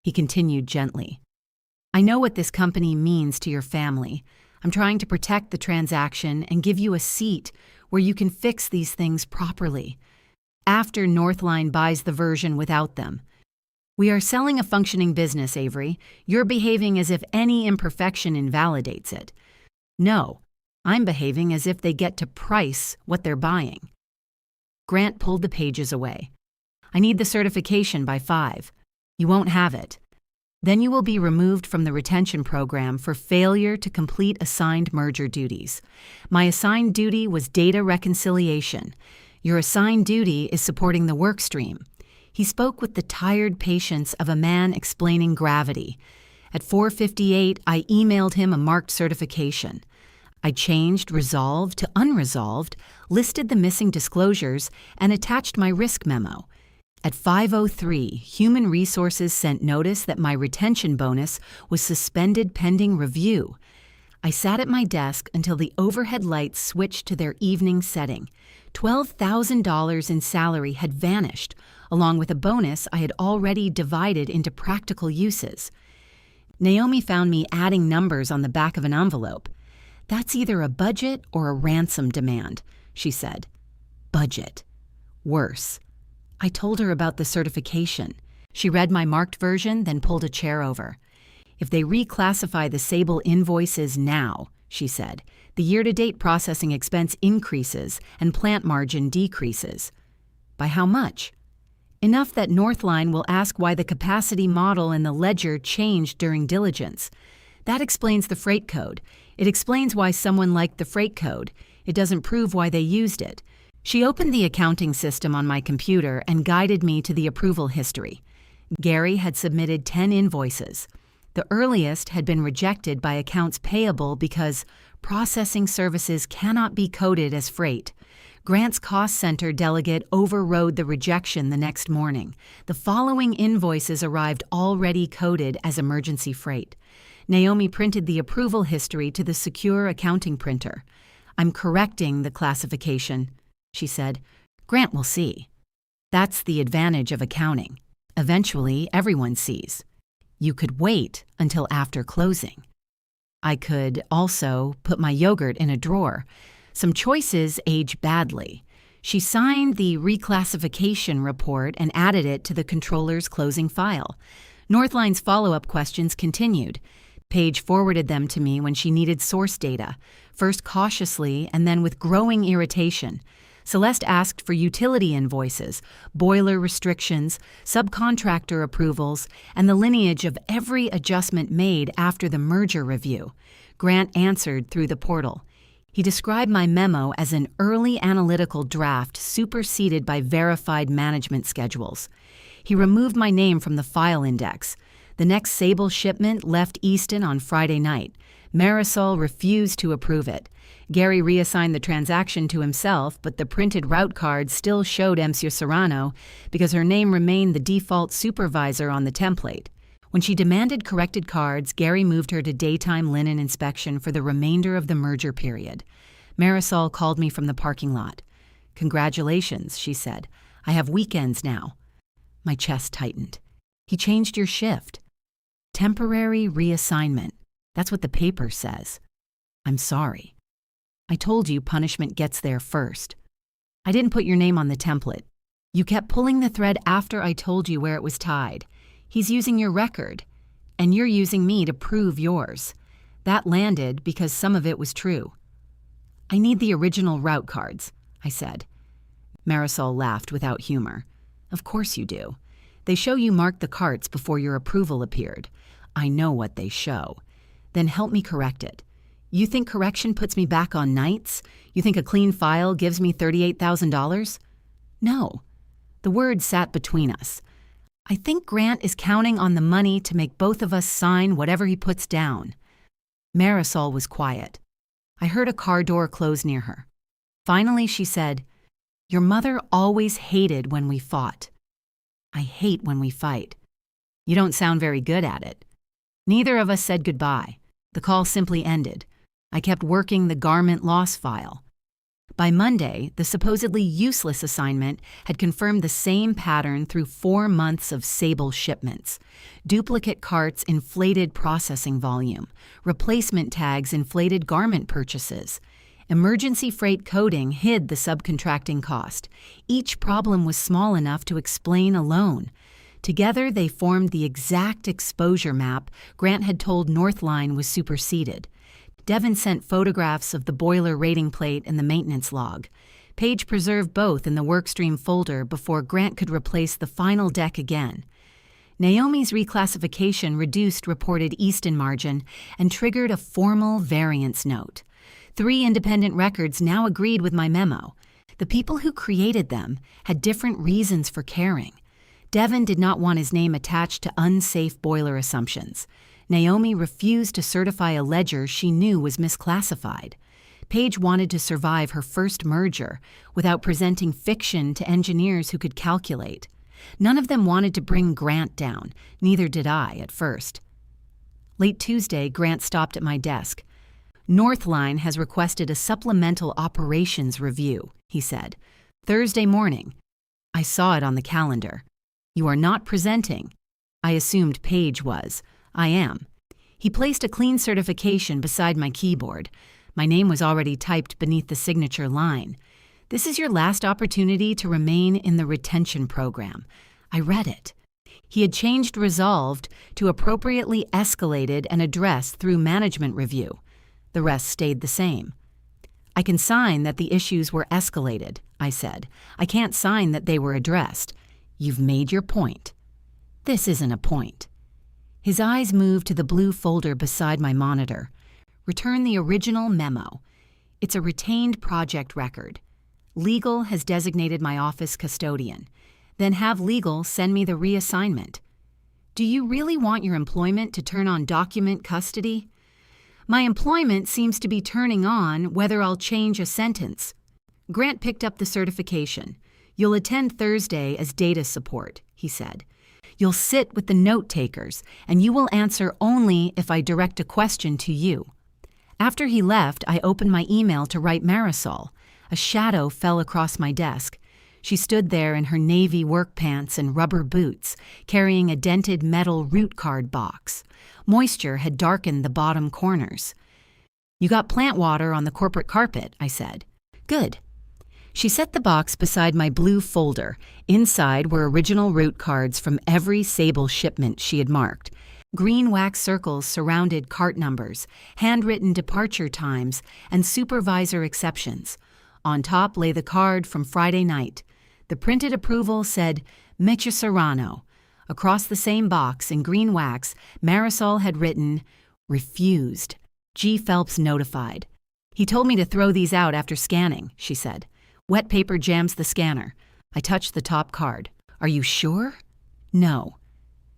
He continued gently. "I know what this company means to your family. I'm trying to protect the transaction and give you a seat where you can fix these things properly. After Northline buys the version without them. We are selling a functioning business, Avery. You're behaving as if any imperfection invalidates it. No, I'm behaving as if they get to price what they're buying." Grant pulled the pages away. "I need the certification by 5. You won't have it. Then you will be removed from the retention program for failure to complete assigned merger duties. My assigned duty was data reconciliation. Your assigned duty is supporting the work stream." He spoke with the tired patience of a man explaining gravity. At 4:58, I emailed him a marked certification. I changed resolved to unresolved, listed the missing disclosures, and attached my risk memo. At 5:03, Human Resources sent notice that my retention bonus was suspended pending review. I sat at my desk until the overhead lights switched to their evening setting. $12,000 in salary had vanished, along with a bonus I had already divided into practical uses. Naomi found me adding numbers on the back of an envelope. "That's either a budget or a ransom demand," she said. Budget. Worse. I told her about the certification. She read my marked version, then pulled a chair over. "If they reclassify the Sable invoices now," she said, "the year-to-date processing expense increases and plant margin decreases." "By how much?" "Enough that Northline will ask why the capacity model in the ledger changed during diligence. That explains the freight code. It explains why someone liked the freight code. It doesn't prove why they used it." She opened the accounting system on my computer and guided me to the approval history. Gary had submitted 10 invoices. The earliest had been rejected by accounts payable because processing services cannot be coded as freight. Grant's cost center delegate overrode the rejection the next morning. The following invoices arrived already coded as emergency freight. Naomi printed the approval history to the secure accounting printer. "I'm correcting the classification," she said. "Grant will see." That's the advantage of accounting. Eventually, everyone sees. You could wait until after closing. I could also put my yogurt in a drawer. Some choices age badly. She signed the reclassification report and added it to the controller's closing file. Northline's follow-up questions continued. Paige forwarded them to me when she needed source data, first cautiously and then with growing irritation. Celeste asked for utility invoices, boiler restrictions, subcontractor approvals, and the lineage of every adjustment made after the merger review. Grant answered through the portal. He described my memo as an early analytical draft superseded by verified management schedules. He removed my name from the file index. The next Sable shipment left Easton on Friday night. Marisol refused to approve it. Gary reassigned the transaction to himself, but the printed route card still showed Monsieur Serrano because her name remained the default supervisor on the template. When she demanded corrected cards, Gary moved her to daytime linen inspection for the remainder of the merger period. Marisol called me from the parking lot. "Congratulations," she said. "I have weekends now." My chest tightened. "He changed your shift." "Temporary reassignment. That's what the paper says." "I'm sorry." "I told you punishment gets there first." "I didn't put your name on the template. You kept pulling the thread after I told you where it was tied. He's using your record, and you're using me to prove yours. That landed because some of it was true." "I need the original route cards," I said. Marisol laughed without humor. "Of course you do. They show you marked the carts before your approval appeared. I know what they show. Then help me correct it. You think correction puts me back on nights? You think a clean file gives me $38,000? No." The word sat between us. "I think Grant is counting on the money to make both of us sign whatever he puts down." Marisol was quiet. I heard a car door close near her. Finally, she said, "Your mother always hated when we fought." "I hate when we fight." "You don't sound very good at it." Neither of us said goodbye. The call simply ended. I kept working the garment loss file. By Monday, the supposedly useless assignment had confirmed the same pattern through 4 months of Sable shipments. Duplicate carts inflated processing volume. Replacement tags inflated garment purchases. Emergency freight coding hid the subcontracting cost. Each problem was small enough to explain alone. Together, they formed the exact exposure map Grant had told Northline was superseded. Devin sent photographs of the boiler rating plate and the maintenance log. Page preserved both in the workstream folder before Grant could replace the final deck again. Naomi's reclassification reduced reported Easton margin and triggered a formal variance note. 3 independent records now agreed with my memo. The people who created them had different reasons for caring. Devin did not want his name attached to unsafe boiler assumptions. Naomi refused to certify a ledger she knew was misclassified. Page wanted to survive her first merger without presenting fiction to engineers who could calculate. None of them wanted to bring Grant down. Neither did I at first. Late Tuesday, Grant stopped at my desk. "Northline has requested a supplemental operations review," he said. "Thursday morning." I saw it on the calendar. "You are not presenting." I assumed Page was. "I am." He placed a clean certification beside my keyboard. My name was already typed beneath the signature line. "This is your last opportunity to remain in the retention program." I read it. He had changed resolved to appropriately escalated and addressed through management review. The rest stayed the same. "I can sign that the issues were escalated," I said. "I can't sign that they were addressed." "You've made your point." "This isn't a point." His eyes moved to the blue folder beside my monitor. "Return the original memo. It's a retained project record. Legal has designated my office custodian. Then have legal send me the reassignment." "Do you really want your employment to turn on document custody?" "My employment seems to be turning on whether I'll change a sentence." Grant picked up the certification. "You'll attend Thursday as data support," he said. "You'll sit with the note takers, and you will answer only if I direct a question to you." After he left, I opened my email to write Marisol. A shadow fell across my desk. She stood there in her navy work pants and rubber boots, carrying a dented metal root card box. Moisture had darkened the bottom corners. "You got plant water on the corporate carpet," I said. "Good." She set the box beside my blue folder. Inside were original route cards from every Sable shipment she had marked. Green wax circles surrounded cart numbers, handwritten departure times, and supervisor exceptions. On top lay the card from Friday night. The printed approval said, "Monsieur Serrano." Across the same box, in green wax, Marisol had written, "Refused. G. Phelps notified." "He told me to throw these out after scanning," she said. "Wet paper jams the scanner." I touched the top card. "Are you sure?" "No."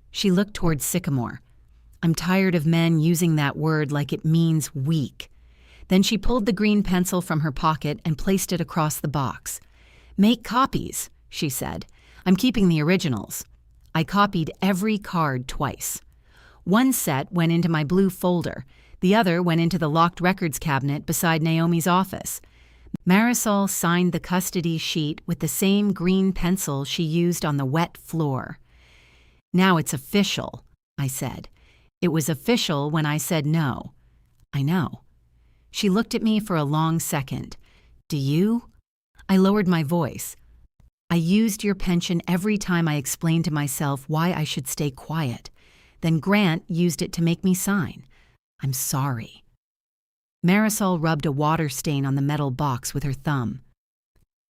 She looked towards Sycamore. "I'm tired of men using that word like it means weak." Then she pulled the green pencil from her pocket and placed it across the box. "Make copies," she said. "I'm keeping the originals." I copied every card twice. One set went into my blue folder. The other went into the locked records cabinet beside Naomi's office. Marisol signed the custody sheet with the same green pencil she used on the wet floor. "Now it's official," I said. "It was official when I said no." "I know." She looked at me for a long second. "Do you?" I lowered my voice. "I used your pension every time I explained to myself why I should stay quiet. Then Grant used it to make me sign. I'm sorry." Marisol rubbed a water stain on the metal box with her thumb.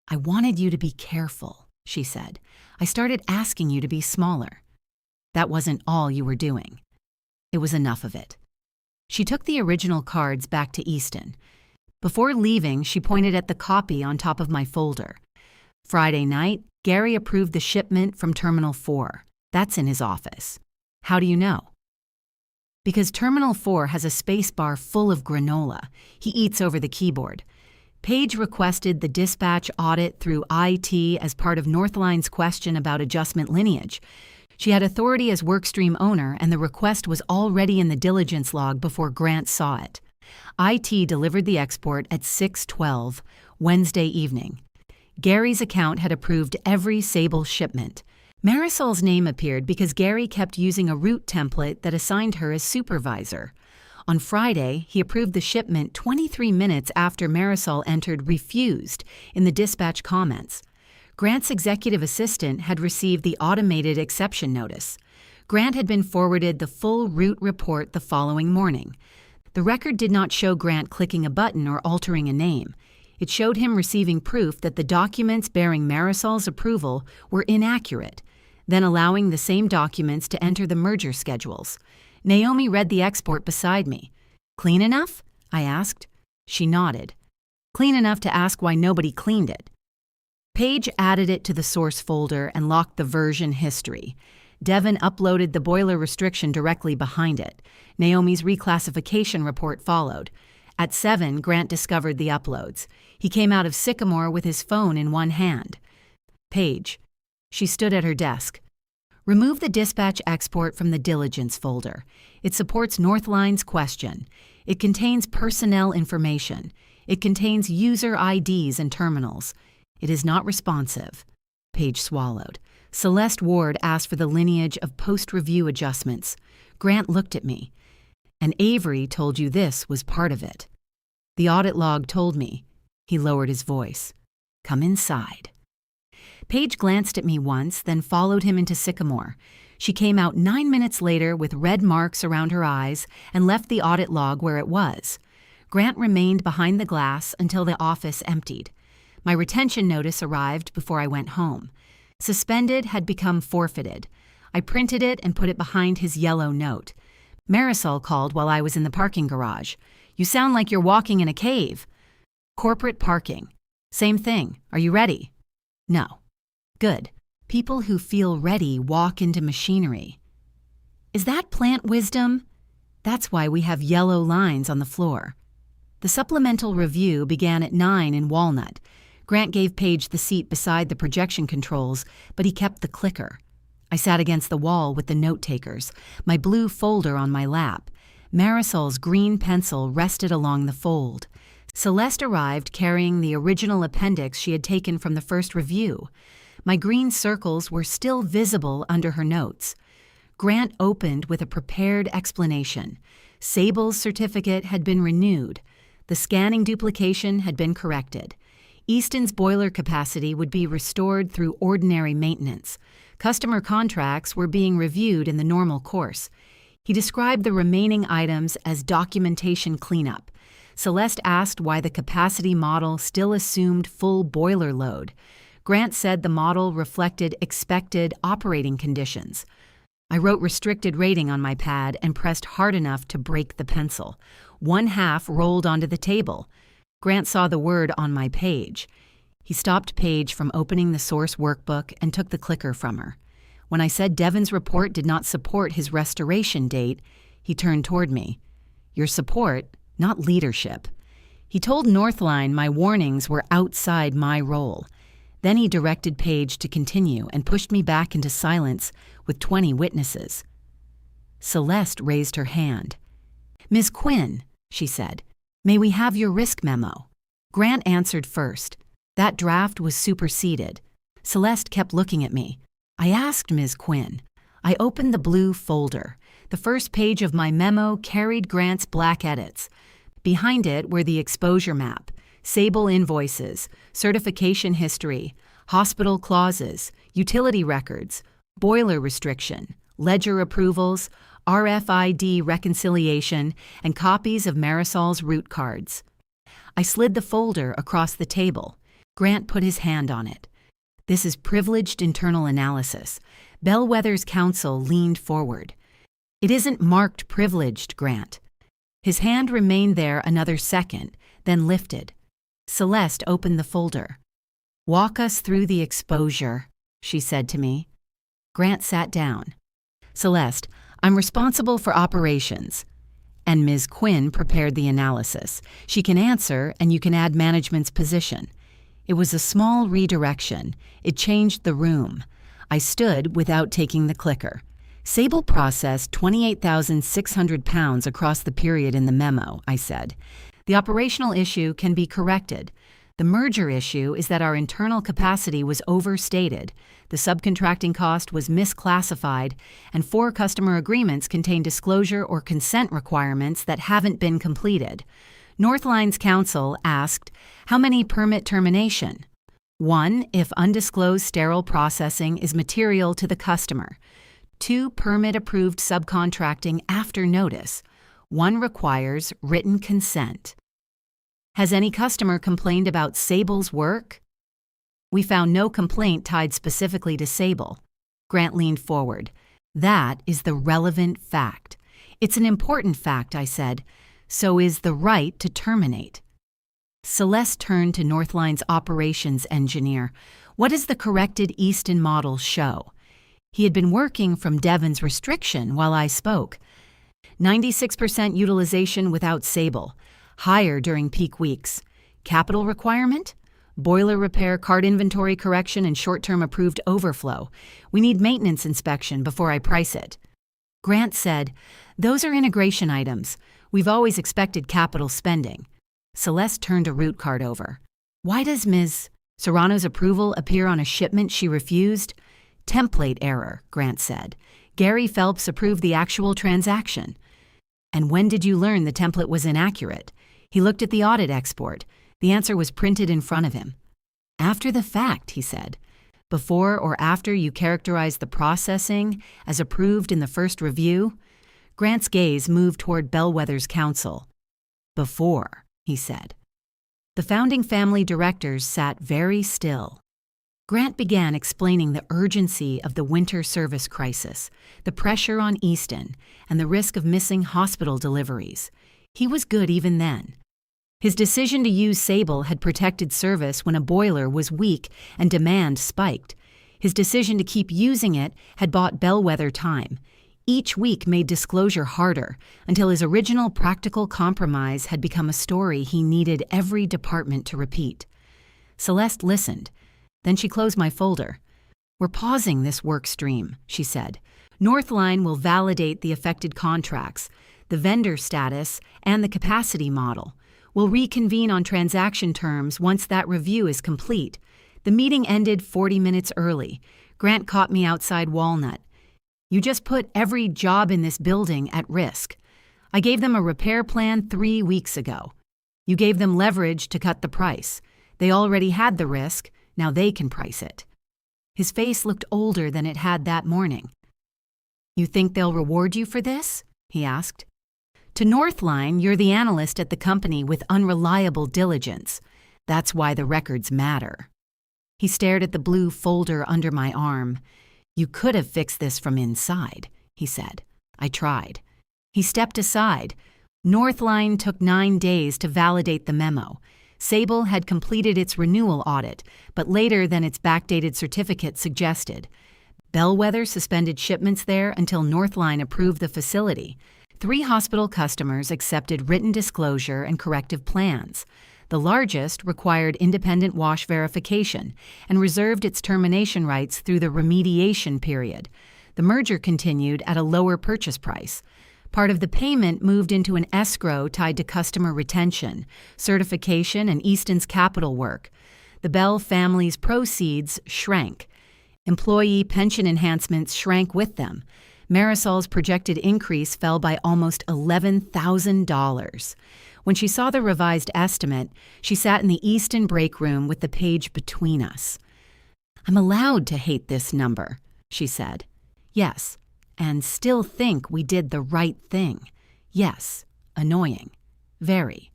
"I wanted you to be careful," she said. "I started asking you to be smaller. That wasn't all you were doing. It was enough of it." She took the original cards back to Easton. Before leaving, she pointed at the copy on top of my folder. "Friday night, Gary approved the shipment from Terminal 4. That's in his office." "How do you know?" "Because Terminal 4 has a space bar full of granola. He eats over the keyboard. Paige requested the dispatch audit through IT as part of Northline's question about adjustment lineage. She had authority as workstream owner, and the request was already in the diligence log before Grant saw it. IT delivered the export at 6:12, Wednesday evening. Gary's account had approved every Sable shipment. Marisol's name appeared because Gary kept using a route template that assigned her as supervisor. On Friday, he approved the shipment 23 minutes after Marisol entered refused in the dispatch comments. Grant's executive assistant had received the automated exception notice. Grant had been forwarded the full route report the following morning. The record did not show Grant clicking a button or altering a name. It showed him receiving proof that the documents bearing Marisol's approval were inaccurate, then allowing the same documents to enter the merger schedules. Naomi read the export beside me. "Clean enough?" I asked. She nodded. "Clean enough to ask why nobody cleaned it." Paige added it to the source folder and locked the version history. Devin uploaded the boiler restriction directly behind it. Naomi's reclassification report followed. At 7, Grant discovered the uploads. He came out of Sycamore with his phone in one hand. "Paige." She stood at her desk. "Remove the dispatch export from the diligence folder. It supports Northline's question. It contains personnel information. It contains user IDs and terminals. It is not responsive." Paige swallowed. "Celeste Ward asked for the lineage of post-review adjustments." Grant looked at me. "And Avery told you this was part of it." "The audit log told me." He lowered his voice. "Come inside." Paige glanced at me once, then followed him into Sycamore. She came out 9 minutes later with red marks around her eyes and left the audit log where it was. Grant remained behind the glass until the office emptied. My retention notice arrived before I went home. Suspended had become forfeited. I printed it and put it behind his yellow note. Marisol called while I was in the parking garage. "You sound like you're walking in a cave." "Corporate parking. Same thing. Are you ready?" "No." "Good. People who feel ready walk into machinery." "Is that plant wisdom?" "That's why we have yellow lines on the floor." The supplemental review began at 9 in Walnut. Grant gave Paige the seat beside the projection controls, but he kept the clicker. I sat against the wall with the note-takers, my blue folder on my lap. Marisol's green pencil rested along the fold. Celeste arrived carrying the original appendix she had taken from the first review. My green circles were still visible under her notes. Grant opened with a prepared explanation. Sable's certificate had been renewed. The scanning duplication had been corrected. Easton's boiler capacity would be restored through ordinary maintenance. Customer contracts were being reviewed in the normal course. He described the remaining items as documentation cleanup. Celeste asked why the capacity model still assumed full boiler load. Grant said the model reflected expected operating conditions. I wrote restricted rating on my pad and pressed hard enough to break the pencil. 1/2 rolled onto the table. Grant saw the word on my page. He stopped Paige from opening the source workbook and took the clicker from her. When I said Devin's report did not support his restoration date, he turned toward me. "Your support, not leadership." He told Northline my warnings were outside my role. Then he directed Paige to continue and pushed me back into silence with 20 witnesses. Celeste raised her hand. "Ms. Quinn," she said, "may we have your risk memo?" Grant answered first. That draft was superseded. Celeste kept looking at me. I asked Ms. Quinn. I opened the blue folder. The first page of my memo carried Grant's black edits. Behind it were the exposure map, Sable invoices, certification history, hospital clauses, utility records, boiler restriction, ledger approvals, RFID reconciliation, and copies of Marisol's route cards. I slid the folder across the table. Grant put his hand on it. "This is privileged internal analysis." Bellwether's counsel leaned forward. "It isn't marked privileged, Grant." His hand remained there another second, then lifted. Celeste opened the folder. "Walk us through the exposure," she said to me. Grant sat down. "Celeste, I'm responsible for operations." And Ms. Quinn prepared the analysis. She can answer, and you can add management's position. It was a small redirection. It changed the room. I stood without taking the clicker. "Sable processed 28,600 pounds across the period in the memo," I said. "The operational issue can be corrected. The merger issue is that our internal capacity was overstated, the subcontracting cost was misclassified, and 4 customer agreements contain disclosure or consent requirements that haven't been completed." Northline's counsel asked, "How many permit termination?" 1, if undisclosed sterile processing is material to the customer. 2, permit-approved subcontracting after notice. 1 requires written consent. "Has any customer complained about Sable's work?" "We found no complaint tied specifically to Sable." Grant leaned forward. "That is the relevant fact." "It's an important fact," I said. "So is the right to terminate." Celeste turned to Northline's operations engineer. "What does the corrected Easton model show?" He had been working from Devon's restriction while I spoke. 96% utilization without Sable, higher during peak weeks. Capital requirement? Boiler repair, card inventory correction, and short-term approved overflow. We need maintenance inspection before I price it. Grant said, "Those are integration items. We've always expected capital spending." Celeste turned a route card over. "Why does Ms. Serrano's approval appear on a shipment she refused?" "Template error," Grant said. "Gary Phelps approved the actual transaction." "And when did you learn the template was inaccurate?" He looked at the audit export. The answer was printed in front of him. "After the fact," he said. "Before or after you characterized the processing as approved in the first review?" Grant's gaze moved toward Bellwether's counsel. "Before," he said. The founding family directors sat very still. Grant began explaining the urgency of the winter service crisis, the pressure on Easton, and the risk of missing hospital deliveries. He was good even then. His decision to use Sable had protected service when a boiler was weak and demand spiked. His decision to keep using it had bought Bellwether time. Each week made disclosure harder, until his original practical compromise had become a story he needed every department to repeat. Celeste listened. Then she closed my folder. "We're pausing this work stream," she said. "Northline will validate the affected contracts, the vendor status, and the capacity model. We'll reconvene on transaction terms once that review is complete." The meeting ended 40 minutes early. Grant caught me outside Walnut. "You just put every job in this building at risk. I gave them a repair plan 3 weeks ago. You gave them leverage to cut the price. They already had the risk. Now they can price it." His face looked older than it had that morning. "You think they'll reward you for this?" he asked. "To Northline, you're the analyst at the company with unreliable diligence. That's why the records matter." He stared at the blue folder under my arm. "You could have fixed this from inside," he said. I tried. He stepped aside. Northline took 9 days to validate the memo. Sable had completed its renewal audit, but later than its backdated certificate suggested. Bellwether suspended shipments there until Northline approved the facility. 3 hospital customers accepted written disclosure and corrective plans. The largest required independent wash verification and reserved its termination rights through the remediation period. The merger continued at a lower purchase price. Part of the payment moved into an escrow tied to customer retention, certification, and Easton's capital work. The Bell family's proceeds shrank. Employee pension enhancements shrank with them. Marisol's projected increase fell by almost $11,000. When she saw the revised estimate, she sat in the Easton break room with the page between us. "I'm allowed to hate this number," she said. "Yes, and still think we did the right thing. Yes, annoying. Very."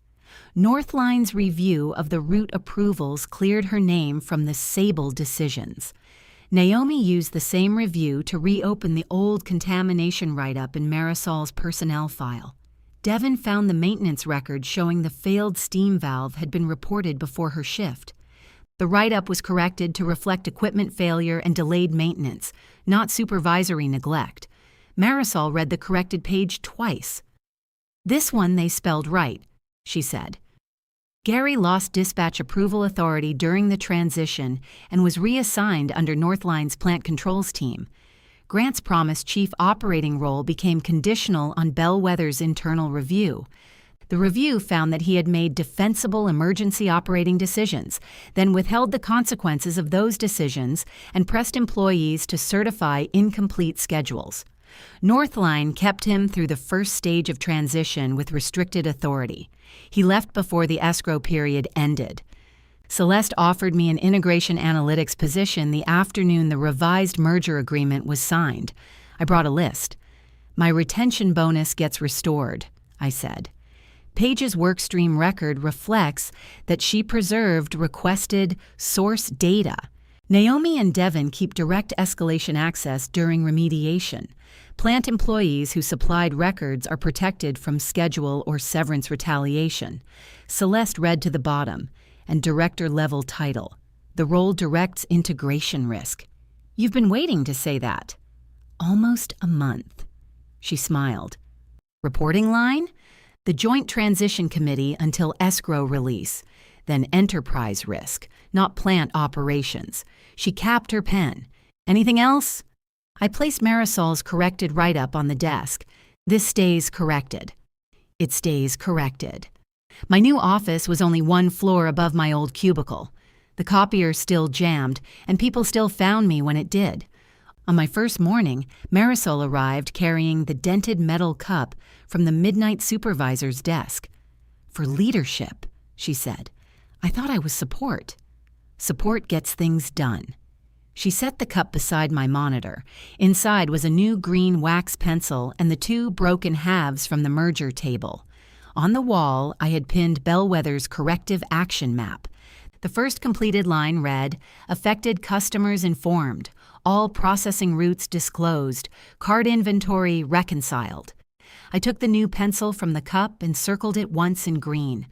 Northline's review of the route approvals cleared her name from the Sable decisions. Naomi used the same review to reopen the old contamination write-up in Marisol's personnel file. Devin found the maintenance record showing the failed steam valve had been reported before her shift. The write-up was corrected to reflect equipment failure and delayed maintenance, not supervisory neglect. Marisol read the corrected page twice. "This one they spelled right," she said. Gary lost dispatch approval authority during the transition and was reassigned under Northline's plant controls team. Grant's promised chief operating role became conditional on Bellwether's internal review. The review found that he had made defensible emergency operating decisions, then withheld the consequences of those decisions and pressed employees to certify incomplete schedules. Northline kept him through the first stage of transition with restricted authority. He left before the escrow period ended. Celeste offered me an integration analytics position the afternoon the revised merger agreement was signed. I brought a list. "My retention bonus gets restored," I said. Paige's workstream record reflects that she preserved requested source data. Naomi and Devin keep direct escalation access during remediation. Plant employees who supplied records are protected from schedule or severance retaliation. Celeste read to the bottom, and director-level title. The role directs integration risk. "You've been waiting to say that." "Almost a month." She smiled. "Reporting line?" "The Joint Transition Committee until escrow release. Then enterprise risk, not plant operations." She capped her pen. "Anything else?" I placed Marisol's corrected write-up on the desk. "This stays corrected." It stays corrected. My new office was only 1 floor above my old cubicle. The copier still jammed, and people still found me when it did. On my first morning, Marisol arrived carrying the dented metal cup from the midnight supervisor's desk. "For leadership," she said. "I thought I was support." "Support gets things done." She set the cup beside my monitor. Inside was a new green wax pencil and the 2 broken halves from the merger table. On the wall, I had pinned Bellwether's corrective action map. The first completed line read, "Affected customers informed. All processing routes disclosed. Card inventory reconciled." I took the new pencil from the cup and circled it once in green.